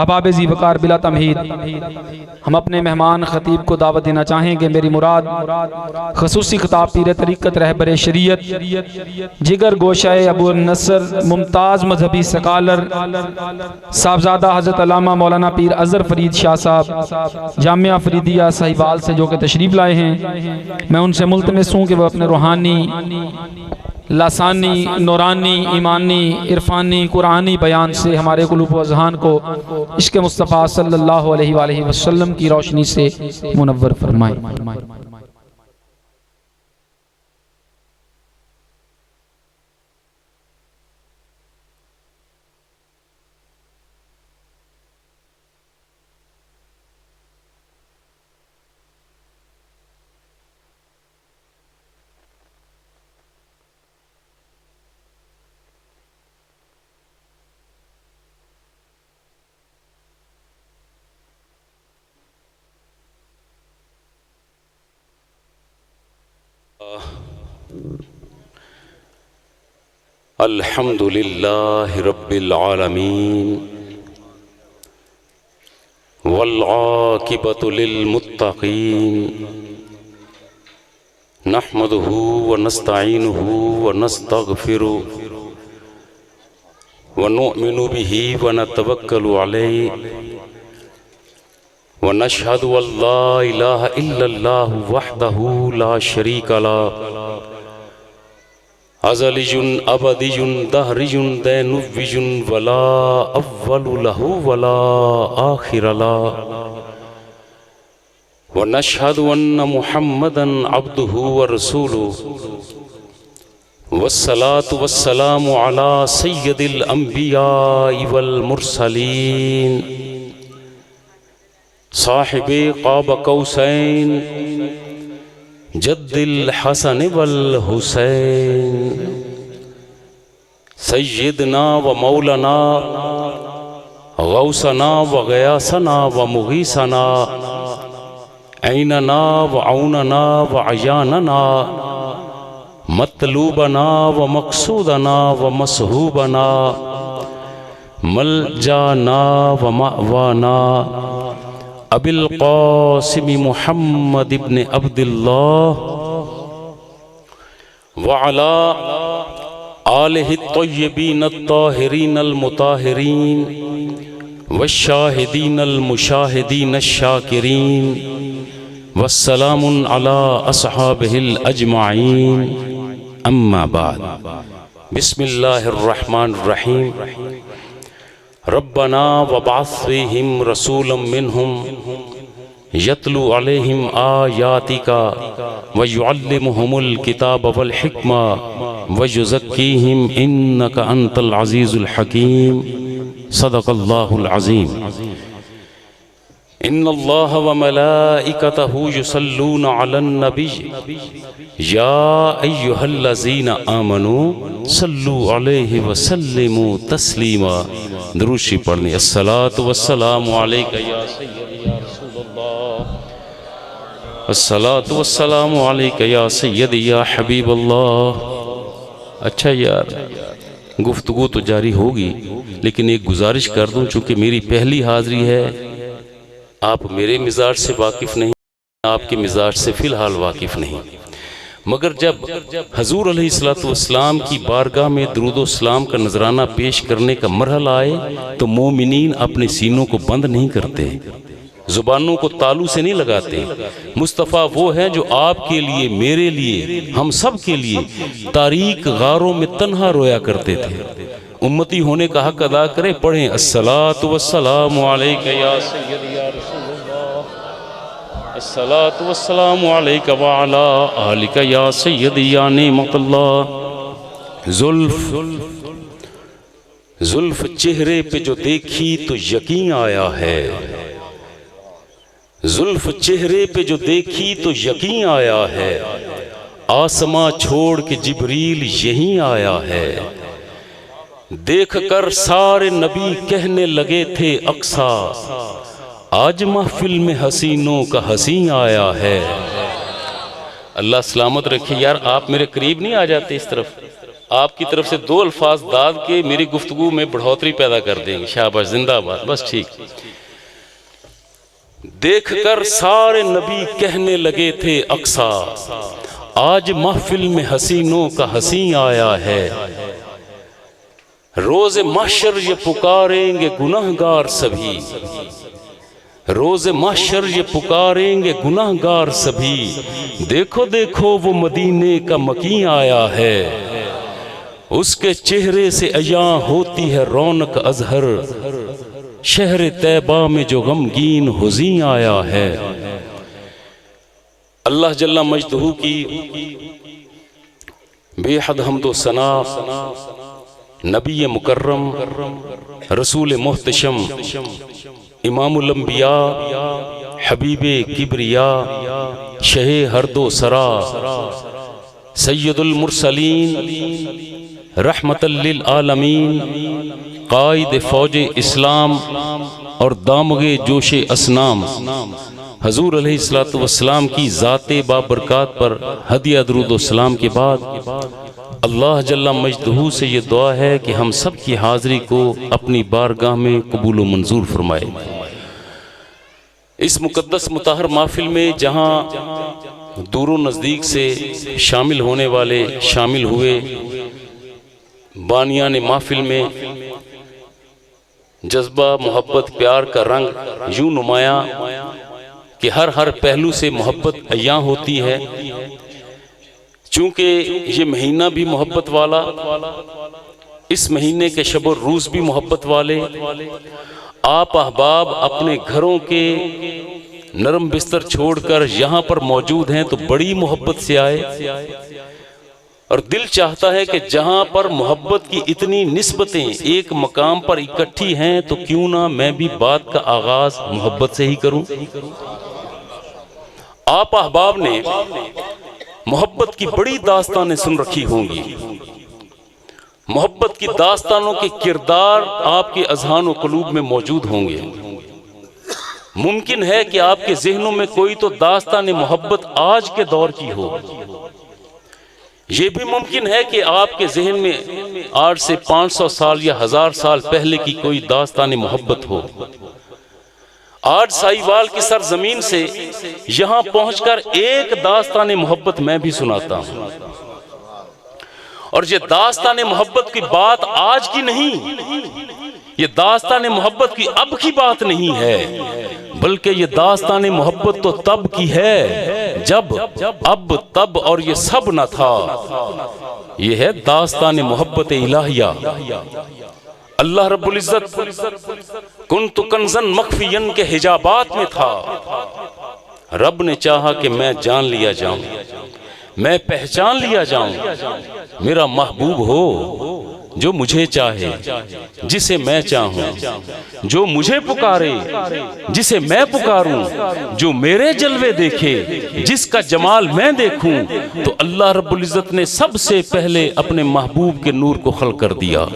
अहबाब ज़ीवकार बिला तमहीद हम अपने मेहमान ख़तीब को दावत देना चाहेंगे। मेरी मुराद खसूसी ख़िताब पीर तरीक़त रहबर शरीयत जिगर गोशाए अबू नसर मुमताज़ मजहबी सकालर साहबजादा हज़रत अल्लामा मौलाना पीर अज़हर फ़रीद शाह साहब जामिया फ़रीदिया साहिबाल से जो कि तशरीफ़ लाए हैं, मैं उनसे मुल्तमिस हूँ कि वह अपने रूहानी लासानी नूरानी ईमानी इरफानी कुरानी बयान से हमारे क़ुलूब व अज़हान को इश्क़ मुस्तफ़ा सल्लल्लाहु अलैहि वसल्लम की रोशनी से मुनव्वर फरमाएं। अल्हम्दुलिल्लाहि रब्बिल आलमीन वल आक़िबतु लिल मुत्तक़ीन नहमदुहु व नस्तईनुहु व नस्तगफिरुहु व नुअमिनु बिही व नतवक्कलु अलैहि व नशहदु अल्ला इलाहा इल्लल्लाहु वहदहु ला शरीका लहु अज़लियुन अबदियुन दहरियुन दैनुव्वियुन वला अव्वलु लहु वला आखिर लहु व नशहदु अन्न मुहम्मदन अब्दुहु व रसूलुहु वस्सलातु वस्सलामु अला सय्यदिल अंबियाइ वल मुरसलीन साहिबे क़ाब कौसैन जद्दिल हसन वल हुसैन सय्यदना व मौलाना गौसना व गयासना व मुगीसना ऐनना व औनना व अयानना मतलूबना व मकसूदना व मसहूबना मलजाना व मअवाना अबिल क़ासिम मुहम्मद इब्न अब्दुल्लाह व अला आलिहि तय्यबीन अत्ताहिरीन अलमुताहिरीन वश्शाहिदीन अलमुशाहिदीन अश्शाकिरीन वस्सलामुन अला अस्हाबिहिल अजमाईन अम्मा बाद। बिस्मिल्लाहिर रहमानिर रहीम। रब्बना वबअस फ़ीहिम रसूलन मिनहुम यतलू अलैहिम आयातिका व युअल्लिमुहुमुल किताब वल हिक्मा व युज़क्कीहिम इन्नका अंतल अज़ीज़ुल हकीम। सदक़ल्लाहुल अज़ीम। इन्नल्लाह व मलाइकतहु युसल्लूना अलन नबी या अय्युहल्लज़ीना आमनू सल्लु अलैहि व सल्लिमू तस्लीमा। दुरूद पढ़ने। अस्सलातु वस्सलामु अलैका या सय्यदी या रसूलल्लाह, अस्सलातु वस्सलामु अलैका या सय्यदी या हबीबल्लाह। अच्छा यार, गुफ्तगू तो जारी होगी, लेकिन एक गुजारिश कर दूं, चूँकि मेरी पहली हाज़िरी है, आप मेरे मिजाज से वाकिफ़ नहीं, आपके मिजाज से फ़िलहाल वाकिफ़ नहीं, मगर जब हजूर अलैहिस्सलातु वस्सलाम की बारगाह में दुरूद सलाम का नजराना पेश करने का मरहला आए तो मोमिनीन अपने सीनों को बंद नहीं करते, जुबानों को तालू से नहीं लगाते। मुस्तफ़ा वो है जो आपके लिए, मेरे लिए, हम सब के लिए तारीक गारों में तन्हा रोया करते थे। उम्मती होने का हक अदा करें। पढ़ें अस्सलातु वस्सलामु अलैका या सय्यदी या रसूलल्लाह, अस्सलातु वस्सलामु अलैका व अला आलिका या सय्यदी या नेमतुल्लाह। जुल्फ चेहरे पे जो देखी तो यकीन आया है, जुल्फ चेहरे पे जो देखी तो यकीन आया है, आसमां छोड़ के जिब्रील यहीं आया है। देख कर सारे नबी कहने लगे थे अक्सा, आज महफिल में हसीनों का हसी आया है। अल्लाह सलामत रखे। यार आप मेरे करीब नहीं आ जाते इस तरफ, आपकी तरफ से 2 अल्फाज दाद के मेरी गुफ्तगू में बढ़ोतरी पैदा कर देंगे। शाबाश, जिंदाबाद, बस ठीक। देखकर सारे नबी कहने लगे थे अक्सा, आज महफिल में हसीनों का हसी आया है। रोज महशर ये पुकारेंगे गुनहगार सभी, रोज महशर ये पुकारेंगे गुनहगार सभी। देखो देखो वो मदीने का मकी आया है, उसके चेहरे से अया होती है रौनक अजहर। शहर तैबा में जो गमगीन हुज़ी आया है। अल्लाह जल्ला मजदहू की बेहद हम्दो सना नबी मुकर्रम रसूल मुहतशम इमामुल अंबिया हबीबे किबरिया शहे हरदो सरा सैयदुल मुरसलीन रहमतल लिल आलमीन कायद फौज इस्लाम और दामगे जोशे असनाम हजूर अलैहिस्सलातु वस्सलाम की ज़ाते बाबरकात पर हदिया दरूद सलाम के बाद अल्लाह जल्ला मजदहू से ये दुआ है कि हम सब की हाज़िरी को अपनी बारगाह में कबूल व मंजूर फरमाए। इस मुकद्दस मुताहर महफिल में जहाँ दूरों नज़दीक से शामिल होने वाले शामिल हुए, बानियान महफिल में जज्बा मोहब्बत प्यार का रंग यूं नुमाया कि हर पहलू से मोहब्बत अया होती है। चूँकि ये महीना भी मोहब्बत वाला, इस महीने के शब रूज़ भी मोहब्बत वाले, आप अहबाब अपने घरों के नरम बिस्तर छोड़कर यहाँ पर मौजूद हैं तो बड़ी मोहब्बत से आए। और दिल चाहता है कि जहाँ पर मोहब्बत की इतनी निस्बतें एक मकाम पर इकट्ठी हैं तो क्यों ना मैं भी बात का आगाज मोहब्बत से ही करूं। आप अहबाब ने मोहब्बत की बड़ी दास्तानें सुन रखी होंगी। मोहब्बत की दास्तानों के किरदार आपके अज़हान व क़ुलूब में मौजूद होंगे। मुमकिन है कि आपके ज़हनों में कोई तो दास्तान मोहब्बत आज के दौर की हो। ये भी मुमकिन है कि आपके जहन में आज से 500 साल या 1000 साल पहले की कोई दास्तान मोहब्बत हो। आज साहिवाल की सरजमीन से यहाँ पहुंचकर एक दास्तान मोहब्बत मैं भी सुनाता हूँ। और ये दास्तान मोहब्बत की बात आज की नहीं, ये दास्तान मोहब्बत की अब की बात नहीं है, बल्कि ये दास्तान मोहब्बत तो तब की है जब अब तब और ये सब न था। ये है दास्तान मोहब्बत इलाहिया। अल्लाह रब्बुल इज्जत कुन्तु कंज़न मख्फियन के हिजाबात में था। रब ने चाहा कि मैं जान लिया जाऊं, मैं पहचान लिया जाऊं। मेरा महबूब हो जो मुझे चाहे, जिसे मैं चाहूं, जो मुझे पुकारे, जिसे मैं पुकारूं, जो मेरे जलवे देखे, जिसका जमाल मैं देखूं। तो अल्लाह रब्बुल इज्जत ने सबसे पहले अपने महबूब के नूर को खल्क कर दिया।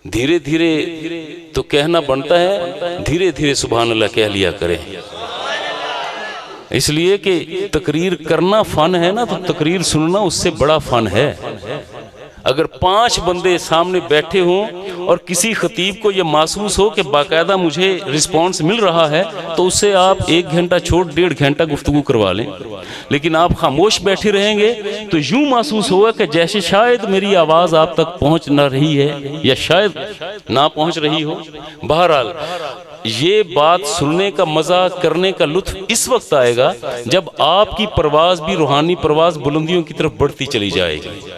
धीरे धीरे तो कहना बनता है, धीरे धीरे सुभान अल्लाह कह लिया करें। इसलिए कि तकरीर करना फन है ना, तो तकरीर सुनना उससे बड़ा फन है। अगर 5 बंदे सामने बैठे हों और किसी खतीब को यह महसूस हो कि बाकायदा मुझे रिस्पांस मिल रहा है, तो उससे आप 1 घंटा छोड़ 1.5 घंटा गुफ्तगू करवा लें। लेकिन आप खामोश बैठे रहेंगे तो यूं महसूस होगा कि जैसे शायद मेरी आवाज़ आप तक पहुंच ना रही है या शायद ना पहुंच रही हो। बहरहाल ये बात सुनने का मजा, करने का लुत्फ इस वक्त आएगा जब आपकी परवाज भी रूहानी परवाज बुलंदियों की तरफ बढ़ती चली जाएगी।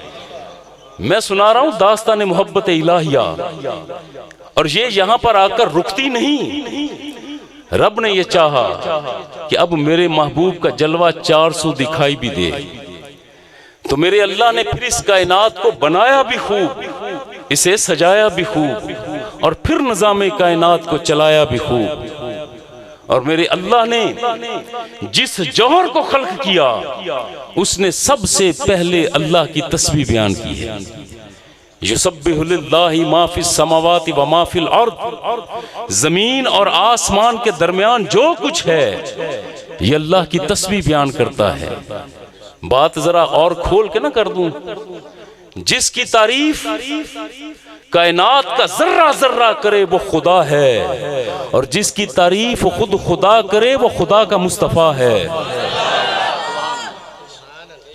मैं सुना रहा हूं दास्तान मोहब्बत इलाहिया, और ये यहां पर आकर रुकती नहीं। रब ने यह चाहा कि अब मेरे महबूब का जलवा 400 दिखाई भी दे, तो मेरे अल्लाह ने फिर इस कायनात को बनाया भी खूब, इसे सजाया भी खूब, और फिर निज़ाम कायनात को चलाया भी खूब। और मेरे अल्लाह ने जिस जौहर को खल्क किया, उसने सबसे पहले अल्लाह की तस्बीह बयान की है। युसब्बिहु लिल्लाहि मा फिस समावाति व मा फिल अर्द। जमीन और आसमान के दरमियान जो कुछ है, ये अल्लाह की तस्बीह बयान करता है। बात जरा और खोल के ना कर दूं, जिसकी तारीफ कायनात का जर्रा जर्रा करे वो खुदा है, और जिसकी तारीफ खुद खुदा करे वो खुदा का मुस्तफा है।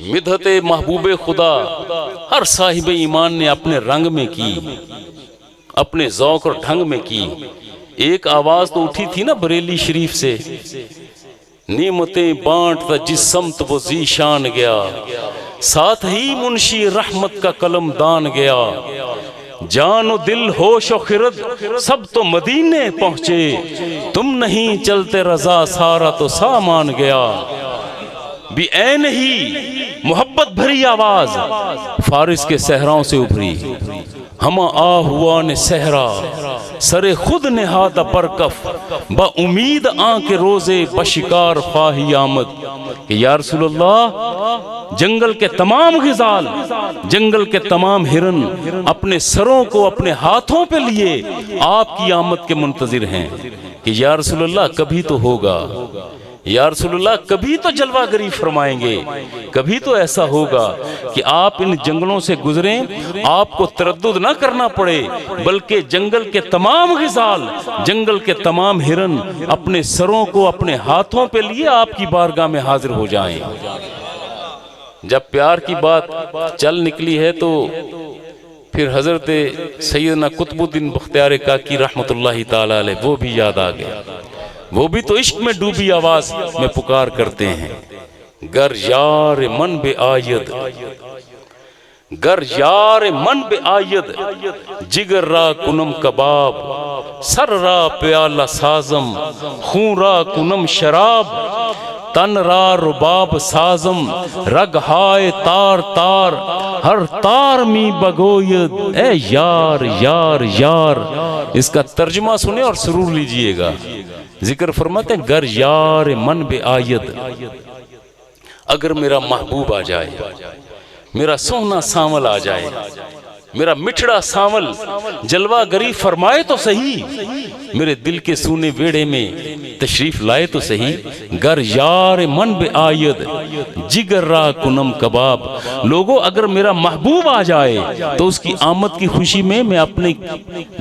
मिदहते महबूबे खुदा हर साहिब ईमान ने अपने रंग में की, अपने ज़ौक़ और ढंग में की। एक आवाज तो उठी थी ना बरेली शरीफ से, नेमतें बांटता जिस समत वो ज़ीशान गया, साथ ही मुंशी रहमत का कलम दान गया। जानो दिल होश और खिरद सब तो मदीने पहुंचे, तुम नहीं चलते रजा सारा तो सामान गया। भी ऐन ही मोहब्बत भरी आवाज फारिस के सहराओं से उभरी, हम आ हुआ ने सहरा सरे खुद नेहादा बरकफ, ब उम्मीद आंके रोजे बशिकार ख्वाही आमद। कि या रसूलल्लाह, जंगल के तमाम गिजाल, जंगल के तमाम हिरन अपने सरों को अपने हाथों पे लिए आपकी आमद के मुंतजिर हैं कि या रसूलल्लाह कभी तो होगा, या रसूलल्लाह कभी तो जलवागरी फरमाएंगे, कभी तो ऐसा होगा कि आप इन जंगलों से गुजरें, आपको तरद्दुद ना करना पड़े, बल्कि जंगल के तमाम गिजाल, जंगल के तमाम हिरन अपने सरों को अपने हाथों पे लिए आपकी बारगाह में हाजिर हो जाएं। जब प्यार की बात चल निकली है तो फिर हजरत सैयदना कुतुबुद्दीन बख्तियार काकी रहमतुल्लाहि ताला अलैह वो भी याद आ गया। वो भी तो इश्क में डूबी आवाज में पुकार करते हैं, गर यार मन बे आयद, गर यार मन बे आयद, जिगर रा कुनम कबाब, सर रा प्याला साजम, खून रा कुनम शराब, तन रा रुबाब साजम, रग हाय तार तार, हर तार मी बगोयद, ए यार यार यार। इसका तर्जुमा सुने और सुरूर लीजिएगा। जिक्र फरमाते हैं, गर यार मन बे आयद, अगर मेरा महबूब आ जाए, मेरा सोहना सांवल आ जाए, मेरा मिठड़ा सांवल जलवा गरी फरमाए तो सही, मेरे दिल के सूने वेड़े में तशरीफ लाए तो सही। गर यार मन बे आयद, जिगर रा कुनम कबाब। लोगों, अगर मेरा महबूब आ जाए तो उसकी आमद की खुशी में मैं अपने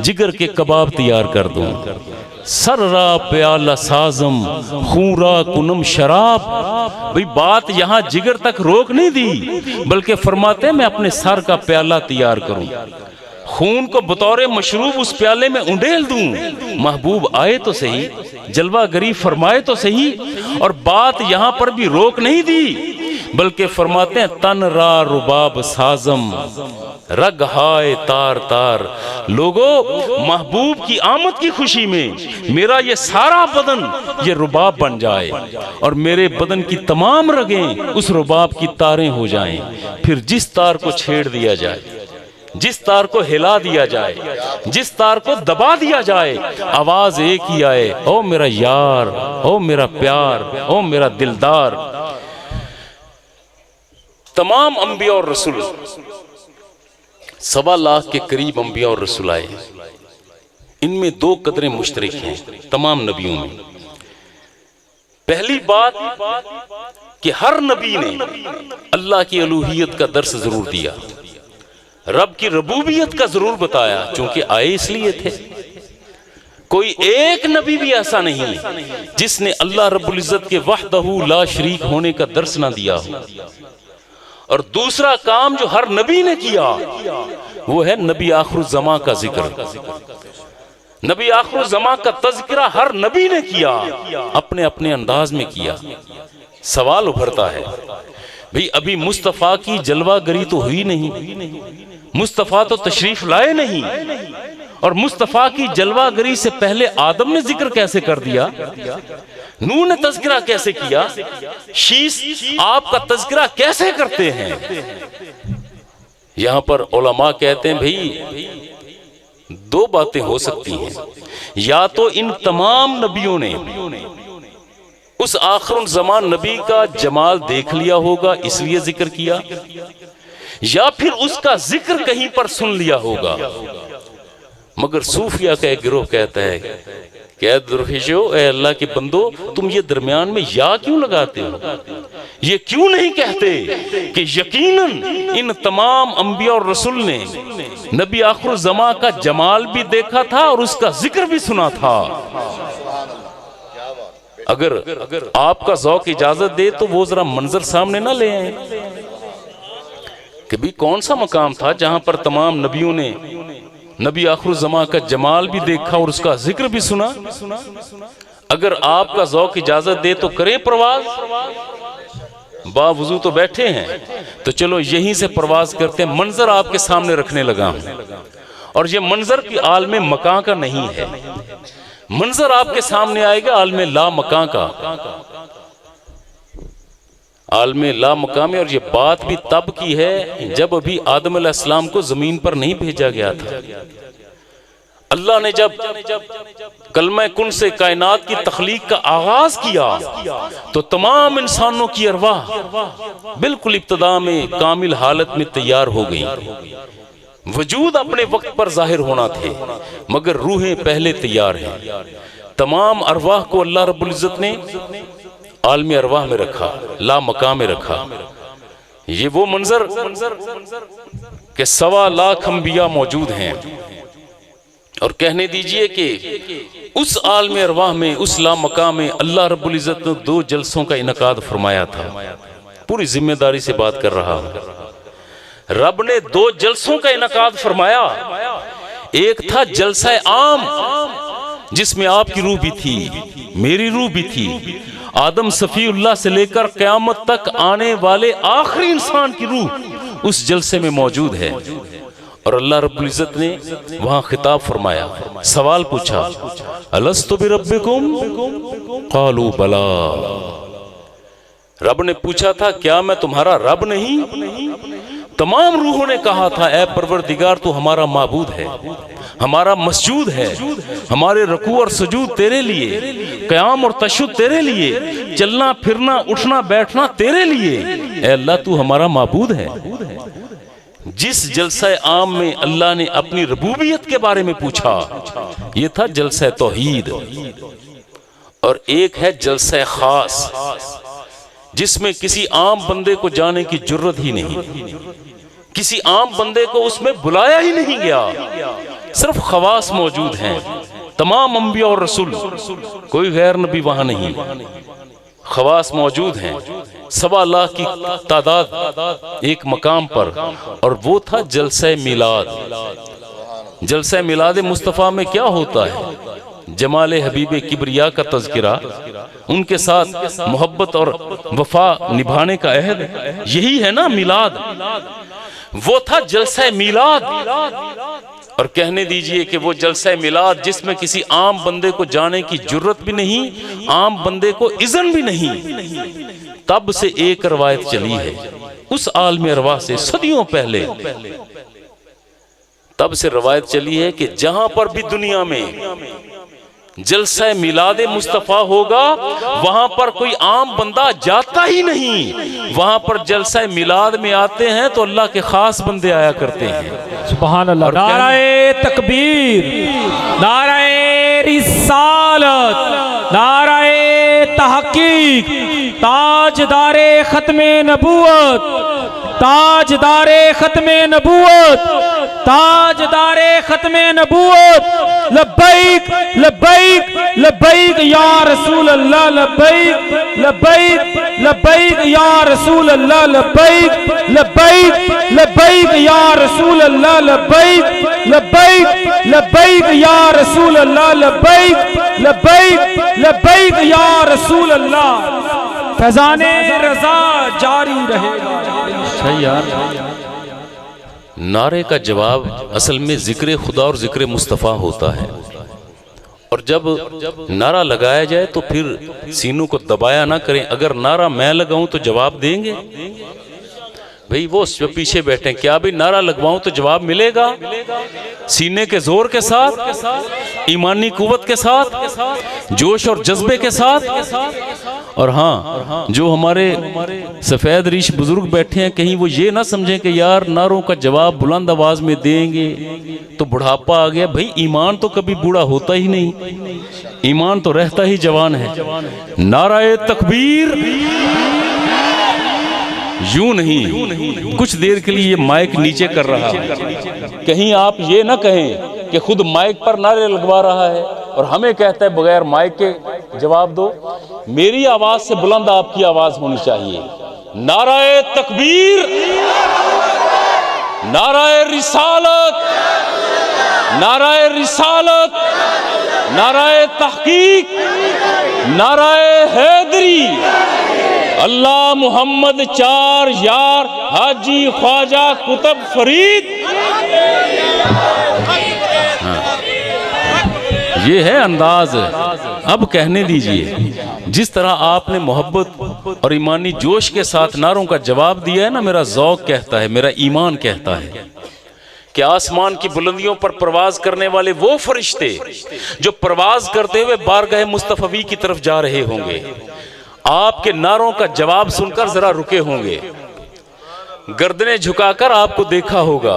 जिगर के कबाब तैयार कर दूं। सर रा प्याला साजम, खूरा कुनम शराब। भाई बात यहाँ जिगर तक रोक नहीं दी, बल्कि फरमाते हैं मैं अपने सर का प्याला तैयार करूं, खून को बतौर मशरूब उस प्याले में उंडेल दूं। महबूब आए तो सही, जलवा गरी फरमाए तो सही। और बात यहाँ पर भी रोक नहीं दी, बल्कि फरमाते हैं तन रा रुबाब साजम, रग हाय तार तार। लोगों, महबूब की आमद की खुशी में मेरा ये सारा बदन ये रुबाब बन जाए, और मेरे बदन की तमाम रगें उस रुबाब की तारें हो जाएं। फिर जिस तार को छेड़ दिया जाए, जिस तार को हिला दिया जाए, जिस तार को दबा दिया जाए, आवाज एक ही आए, ओ मेरा यार, ओ मेरा प्यार, ओ मेरा दिलदार। तमाम अंबिया और रसूल, 1.25 लाख के करीब अंबिया और रसूल आए। इनमें 2 कदरें मुश्तरक हैं तमाम नबियों में। पहली बात कि हर नबी ने अल्लाह की अलूहियत का दर्स जरूर दिया, रब की रबूबियत का जरूर बताया, क्योंकि आए इसलिए थे। कोई एक नबी भी ऐसा नहीं जिसने अल्लाह रब्बुल इज्जत के वहदहू ला शरीक होने का दर्स ना दिया हो। और दूसरा काम जो हर नबी ने किया वो है नबी आखिरुज़्ज़मा का जिक्र। नबी आखिरुज़्ज़मा का तज़किरा हर नबी ने किया, अपने अपने अंदाज में किया। सवाल उभरता है, भाई अभी मुस्तफ़ा की जलवागरी तो हुई नहीं, मुस्तफ़ा तो तशरीफ लाए नहीं, और मुस्तफ़ा की जलवागरी से पहले आदम ने जिक्र कैसे कर दिया, नूह ने तज़किरा कैसे किया, शीस आपका तज़किरा कैसे करते हैं। यहां पर उलमा कहते हैं भाई 2 बातें हो सकती हैं, या तो इन तमाम नबियों ने उस आखिरुल ज़मान नबी का जमाल देख लिया होगा इसलिए जिक्र किया, या फिर उसका जिक्र कहीं पर सुन लिया होगा। मगर सूफिया का एक गिरोह कहता है कि दुर्खिशो, ए अल्लाह के बंदो, तुम ये दरमियान में या क्यों लगाते हो, ये क्यों नहीं कहते कि यकीनन इन तमाम अंबिया और रसूल ने नबी आखिर ज़मा का जमाल भी देखा था और उसका जिक्र भी सुना था। अगर आपका ज़ौक़ इजाजत दे तो वो जरा मंजर सामने ना ले आए कि भी कौन सा मकाम था जहां पर तमाम नबियों ने नबी आखिर ज़मा का जमाल भी देखा और उसका जिक्र भी सुना। अगर आपका ज़ौक़ इजाजत दे तो करें परवाज़, बावजू तो बैठे हैं, तो चलो यहीं से परवाज करते हैं। मंजर आपके सामने रखने लगा हूं, और ये मंजर की आलम मकां का नहीं है। मंजर आपके सामने आएगा आलम ला मकां का, आलम ला मकां में। और ये बात भी तब की है जब अभी आदम अलैहिस्सलाम को जमीन पर नहीं भेजा गया था। अल्लाह ने जब कलमा कुन से कायनात की तख्लीक का आगाज किया तो तमाम इंसानों की अरवाह बिल्कुल इब्तदा में कामिल हालत में तैयार हो गई। वजूद अपने वक्त पर जाहिर होना थे, मगर रूहें पहले तैयार हैं। तमाम अरवाह को अल्लाह रब्बुल इज्जत ने आलमी अरवाह में रखा, ला मकाम में रखा। ये वो मंजर के 1.25 लाख अंबिया मौजूद हैं। और कहने दीजिए कि उस आलम अरवाह में, उस ला मकाम में अल्लाह रब्बुल इज्जत ने 2 जलसों का इनकाद फरमाया था। पूरी जिम्मेदारी से बात कर रहा हूं। रब ने 2 जलसों का इनकाद फरमाया। एक था जलसा आम, जिसमें आपकी रूह भी थी, मेरी रूह भी थी। आदम सफीउल्लाह से लेकर क़यामत तक आने वाले आखिरी इंसान की रूह उस जलसे में मौजूद है। और अल्लाह रब्बुल इज्जत ने वहां खिताब फरमाया, सवाल पूछा, अलस्तु बिरब्बिकुम क़ालू बला। रब ने पूछा था, क्या मैं तुम्हारा रब नहीं? तमाम रूहों ने कहा था, ऐ परवरदिगार तू हमारा माबूद है, हमारा मस्जूद है, हमारे रकू और सजूद तेरे लिए, क़याम और तशहुद तेरे लिए, चलना फिरना उठना बैठना तेरे लिए। ऐ अल्लाह तू हमारा माबूद है। जिस जलसा आम में अल्लाह ने अपनी रबूबियत के बारे में पूछा, यह था जलसा तौहीद। और एक है जलसा खास, जिसमें किसी आम बंदे को जाने की जुर्रत ही नहीं, किसी आम बंदे को उसमें बुलाया ही नहीं गया। सिर्फ खवास मौजूद हैं, तमाम अंबिया और रसूल, कोई गैर नबी वहां नहीं। खवास मौजूद हैं, 1.25 लाख की तादाद एक मकाम पर। और वो था जलसा मिलाद। जलसा मिलाद मुस्तफ़ा में क्या होता है? जमाल हबीब किबरिया का तज़किरा, उनके साथ मोहब्बत और वफा निभाने का अहद, यही है ना मिलाद। वो था जलसा मिलाद। और कहने दीजिए कि वो जलसा मिलाद जिसमें किसी आम बंदे को जाने की जुर्रत भी नहीं, आम बंदे को इज़्न भी नहीं। तब से एक रवायत चली है उस आलम अरवाह से सदियों पहले, तब से रवायत चली है कि जहां पर भी दुनिया में जलसा मिलाद मुस्तफ़ा होगा, वहां पर कोई आम बंदा जाता ही नहीं। वहां पर जलसा मिलाद में आते हैं तो अल्लाह के खास बंदे आया करते हैं। सुभान अल्लाह। नाराए तकबीर, नाराए रिसालत, नाराए तहकीक, ताजदारे खत्मे नबूवत, ताजदारे खत्मे नबूवत, ताजदारे खत्मे नबूवत। लब्बैक लब्बैक लब्बैक या रसूल अल्लाह, लब्बैक लब्बैक लब्बैक या रसूल अल्लाह, लब्बैक लब्बैक लब्बैक या रसूल अल्लाह, लब्बैक लब्बैक लब्बैक या रसूल अल्लाह, लब्बैक लब्बैक लब्बैक या रसूल अल्लाह। फैज़ाने रज़ा जारी रहेगा। सही यार। नारे का जवाब असल में जिक्र खुदा और जिक्र मुस्तफ़ा होता है। और जब नारा लगाया जाए तो फिर सीनों को दबाया ना करें। अगर नारा मैं लगाऊं तो जवाब देंगे भाई? वो पीछे बैठे, क्या भी नारा लगवाऊं तो जवाब मिलेगा? सीने के जोर के साथ, ईमानी कुव्वत के साथ, जोश और जज्बे के साथ। और हाँ, जो हमारे सफेद रीश बुजुर्ग बैठे हैं, कहीं वो ये ना समझें कि यार नारों का जवाब बुलंद आवाज में देंगे तो बुढ़ापा आ गया। भाई ईमान तो कभी बूढ़ा होता ही नहीं, ईमान तो रहता ही जवान है। नाराए तकबीर, यूं नहीं, कुछ देर के लिए ये माइक नीचे कर रहा है, कहीं आप ये ना कहें कि खुद माइक पर नारे लगवा रहा है और हमें कहता है बगैर माइक के जवाब दो। मेरी आवाज से बुलंद आपकी आवाज होनी चाहिए। नाराए तकबीर, नाराए रिसालत, नाराए रिसालत, नाराए तहकीक, नाराए हैदरी, अल्लाह मोहम्मद चार यार हाजी ख्वाजा कुतुब फरीद। ये है अंदाज। अब कहने दीजिए, जिस तरह आपने मोहब्बत और ईमानी जोश के साथ नारों का जवाब दिया है ना, मेरा ज़ौक़ कहता है, मेरा ईमान कहता है कि आसमान की बुलंदियों पर प्रवाज करने वाले वो फरिश्ते जो प्रवाज करते हुए बारगाह मुस्तफवी की तरफ जा रहे होंगे, आपके नारों का जवाब सुनकर जरा रुके होंगे, गर्दनें झुकाकर आपको देखा होगा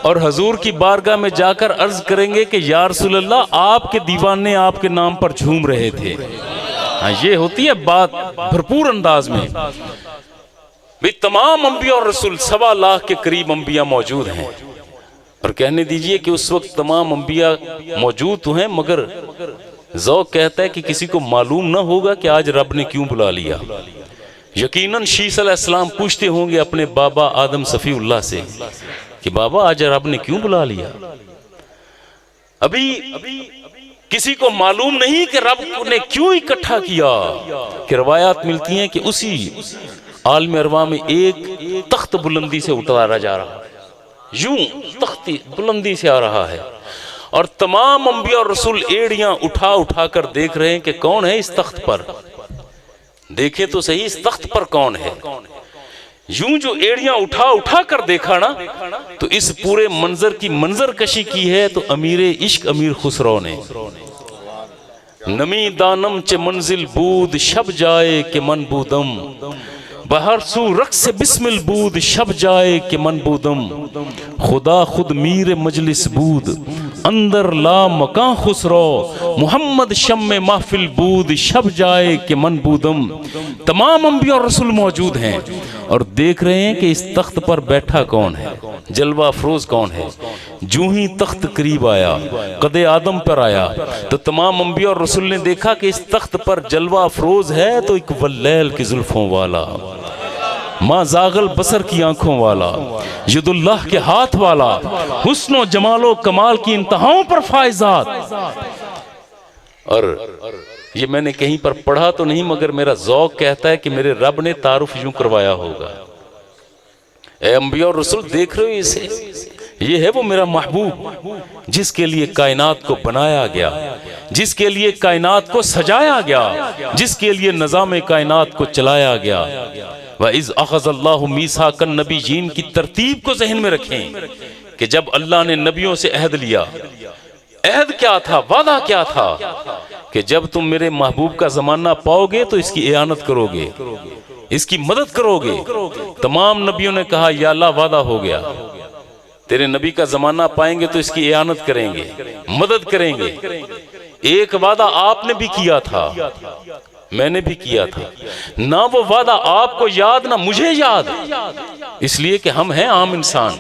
और हजूर की बारगाह में जाकर अर्ज करेंगे कि या रसूल अल्लाह, आपके दीवाने आपके नाम पर झूम रहे थे। हाँ, ये होती है बात भरपूर अंदाज में। भी तमाम अंबिया और रसूल 1.25 लाख के करीब अंबिया मौजूद हैं और कहने दीजिए कि उस वक्त तमाम अंबिया मौजूद तो हैं, मगर ज़ौक़ कहता है कि किसी को मालूम ना होगा कि आज रब ने क्यों बुला लिया। यकीनन शीस अलैहिस्सलाम पूछते होंगे अपने बाबा आदम सफ़ीउल्लाह से कि बाबा आज रब ने क्यों बुला लिया। अभी किसी को मालूम नहीं कि रब ने क्यों इकट्ठा किया। कि रवायात मिलती हैं कि उसी आलम अरवा में एक तख्त बुलंदी से उतारा जा रहा है, यूं तख्ती बुलंदी से आ रहा है और तमाम अंबिया और रसूल एड़ियां उठा उठा कर देख रहे हैं कि कौन है इस तख्त पर। देखे तो सही इस तख्त पर कौन है। यूं जो एड़ियां उठा उठा कर देखा ना, तो इस पूरे मंजर की मंजर कशी की है तो अमीर इश्क अमीर खुसरो ने। नमी दानम चे मंजिल बूद शब जाए के मन बूदम, बहर सू रक्स बिस्मिल बूद शब जाए के मन बूदम, खुदा खुद मीर मजलिस बूद अंदर ला मकां खुसरो, मोहम्मद शम्मे महफिल बूद शब जाए के मन बूदम। तमाम अंबिया और रसूल मौजूद हैं और देख रहे हैं कि इस तख्त पर बैठा कौन है, जलवा अफरोज कौन है। जूं ही तख्त करीब आया, कदे आदम पर आया, तो तमाम अंबिया और रसूल ने देखा कि इस तख्त पर जलवा अफरोज है तो एक वल्लैल की जुल्फों वाला, माँ जागल बसर की आंखों वाला, यदुल्लाह के हाथ वाला, हुस्नो जमालो कमाल की इंतहाओं पर फायजात। और ये मैंने कहीं पर पढ़ा तो नहीं, मगर मेरा ज़ौक़ कहता है कि मेरे रब ने तारुफ यूं करवाया होगा। ए अंबिया और रसूल देख रहे हो इसे, ये है वो मेरा महबूब जिसके लिए कायनात को बनाया गया, जिसके लिए कायनात को सजाया गया, जिसके लिए निज़ाम कायनात को चलाया गया। व इज़ अख़ज़ल्लाहु मीसाक़न नबिय्यीन की तरतीब को ज़हन में रखें कि जब अल्लाह ने नबियों से अहद लिया, अहद क्या था, वादा क्या था कि जब तुम मेरे महबूब का जमाना पाओगे तो इसकी इयानत करोगे, इसकी मदद करोगे। तमाम नबियों ने कहा या अल्लाह वादा हो गया, तेरे नबी का जमाना पाएंगे तो इसकी इयानत करेंगे, मदद करेंगे। एक वादा आपने भी किया था, मैंने भी किया था ना, वो वादा आपको याद ना मुझे याद, इसलिए कि हम हैं आम इंसान।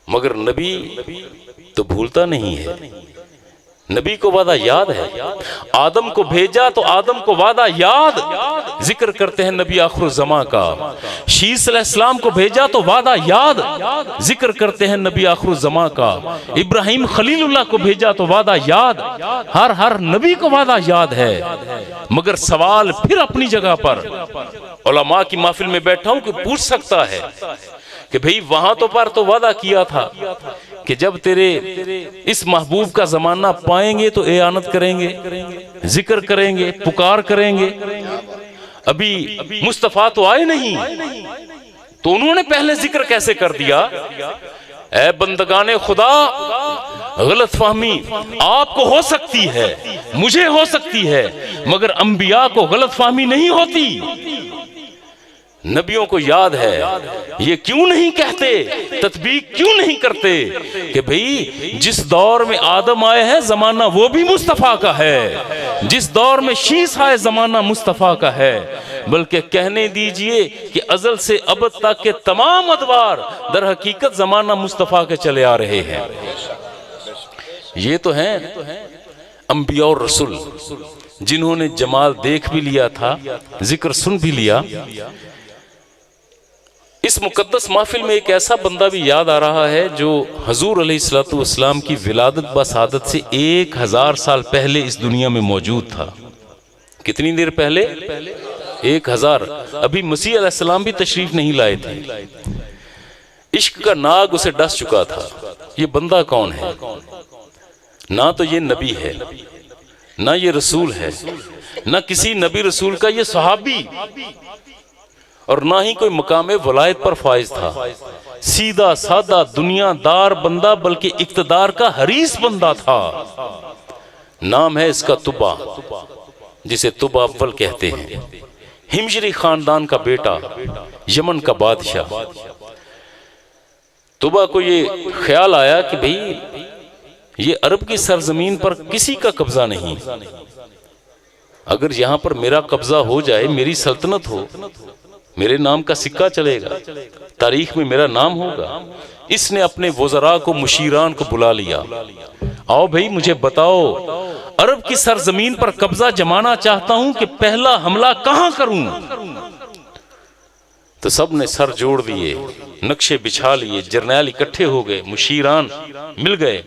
मगर नबी तो भूलता नहीं है, नबी को वादा याद है। आदम को भेजा तो आदम को वादा याद, जिक्र करते हैं नबी आखिरुज़्ज़मा का। शीस अलैहिस्सलाम को भेजा तो वादा याद, जिक्र करते हैं नबी आखिरुज़्ज़मा का। इब्राहिम खलीलुल्लाह को भेजा तो वादा याद। हर नबी को वादा याद है। मगर सवाल फिर अपनी जगह पर, उलमा की महफिल में बैठा हूं कि पूछ सकता है कि भाई वहां तो पर तो वादा किया था कि जब तेरे इस महबूब का जमाना पाएंगे तो एयानत करेंगे, जिक्र करेंगे, पुकार करेंगे। अभी मुस्तफा तो आए नहीं तो उन्होंने पहले जिक्र कैसे कर दिया। ऐ बंदगाने खुदा, गलत फहमी आपको हो सकती है, मुझे हो सकती है, मगर अंबिया को गलत फहमी नहीं होती। नबियों को याद है, ये क्यों नहीं कहते, तत्बीक क्यों नहीं करते कि भाई जिस दौर में आदम आए हैं जमाना वो भी मुस्तफा का है, जिस दौर में शीस आए जमाना मुस्तफा का है। बल्कि कहने दीजिए कि अज़ल से अब तक के तमाम अदवार दर हकीकत ज़माना मुस्तफ़ा के चले आ रहे हैं। ये तो हैं अंबिया और रसूल जिन्होंने जमाल देख भी लिया था, जिक्र सुन भी लिया। इस मुकद्दस महफिल में एक ऐसा बंदा भी याद आ रहा है जो हजूर अलैहिस्सलातु वस्सलाम की विलादत बसादत से 1000 साल पहले इस दुनिया में मौजूद था। कितनी देर पहले? 1000। अभी मसीह अलैहिस्सलाम भी तशरीफ नहीं लाए थे। इश्क का नाग उसे डस चुका था। ये बंदा कौन है? ना तो ये नबी है, ना ये रसूल है, ना किसी नबी रसूल का ये सहाबी, और ना ही कोई मकाम वलायत पर फाइज था। सीधा सादा दुनियादार बंदा, बल्कि इक्तदार का हरीस बंदा था। नाम है इसका तुबा, जिसे तुबा अव्वल कहते हैं। हिमजरी खानदान का बेटा, यमन का बादशाह। तुबा को ये ख्याल आया कि भाई ये अरब की सरजमीन पर किसी का कब्जा नहीं, अगर यहां पर मेरा कब्जा हो जाए, मेरी सल्तनत हो, मेरे नाम का सिक्का चलेगा, तारीख में मेरा नाम होगा। इसने अपने वज़रा को, मुशीरान को बुला लिया। आओ भाई मुझे बताओ, अरब की सरजमीन पर कब्जा जमाना चाहता हूं कि पहला हमला कहां करूं? तो सब ने सर जोड़ दिए, नक्शे बिछा लिए, जर्नैल इकट्ठे हो गए, मुशीरान मिल गए।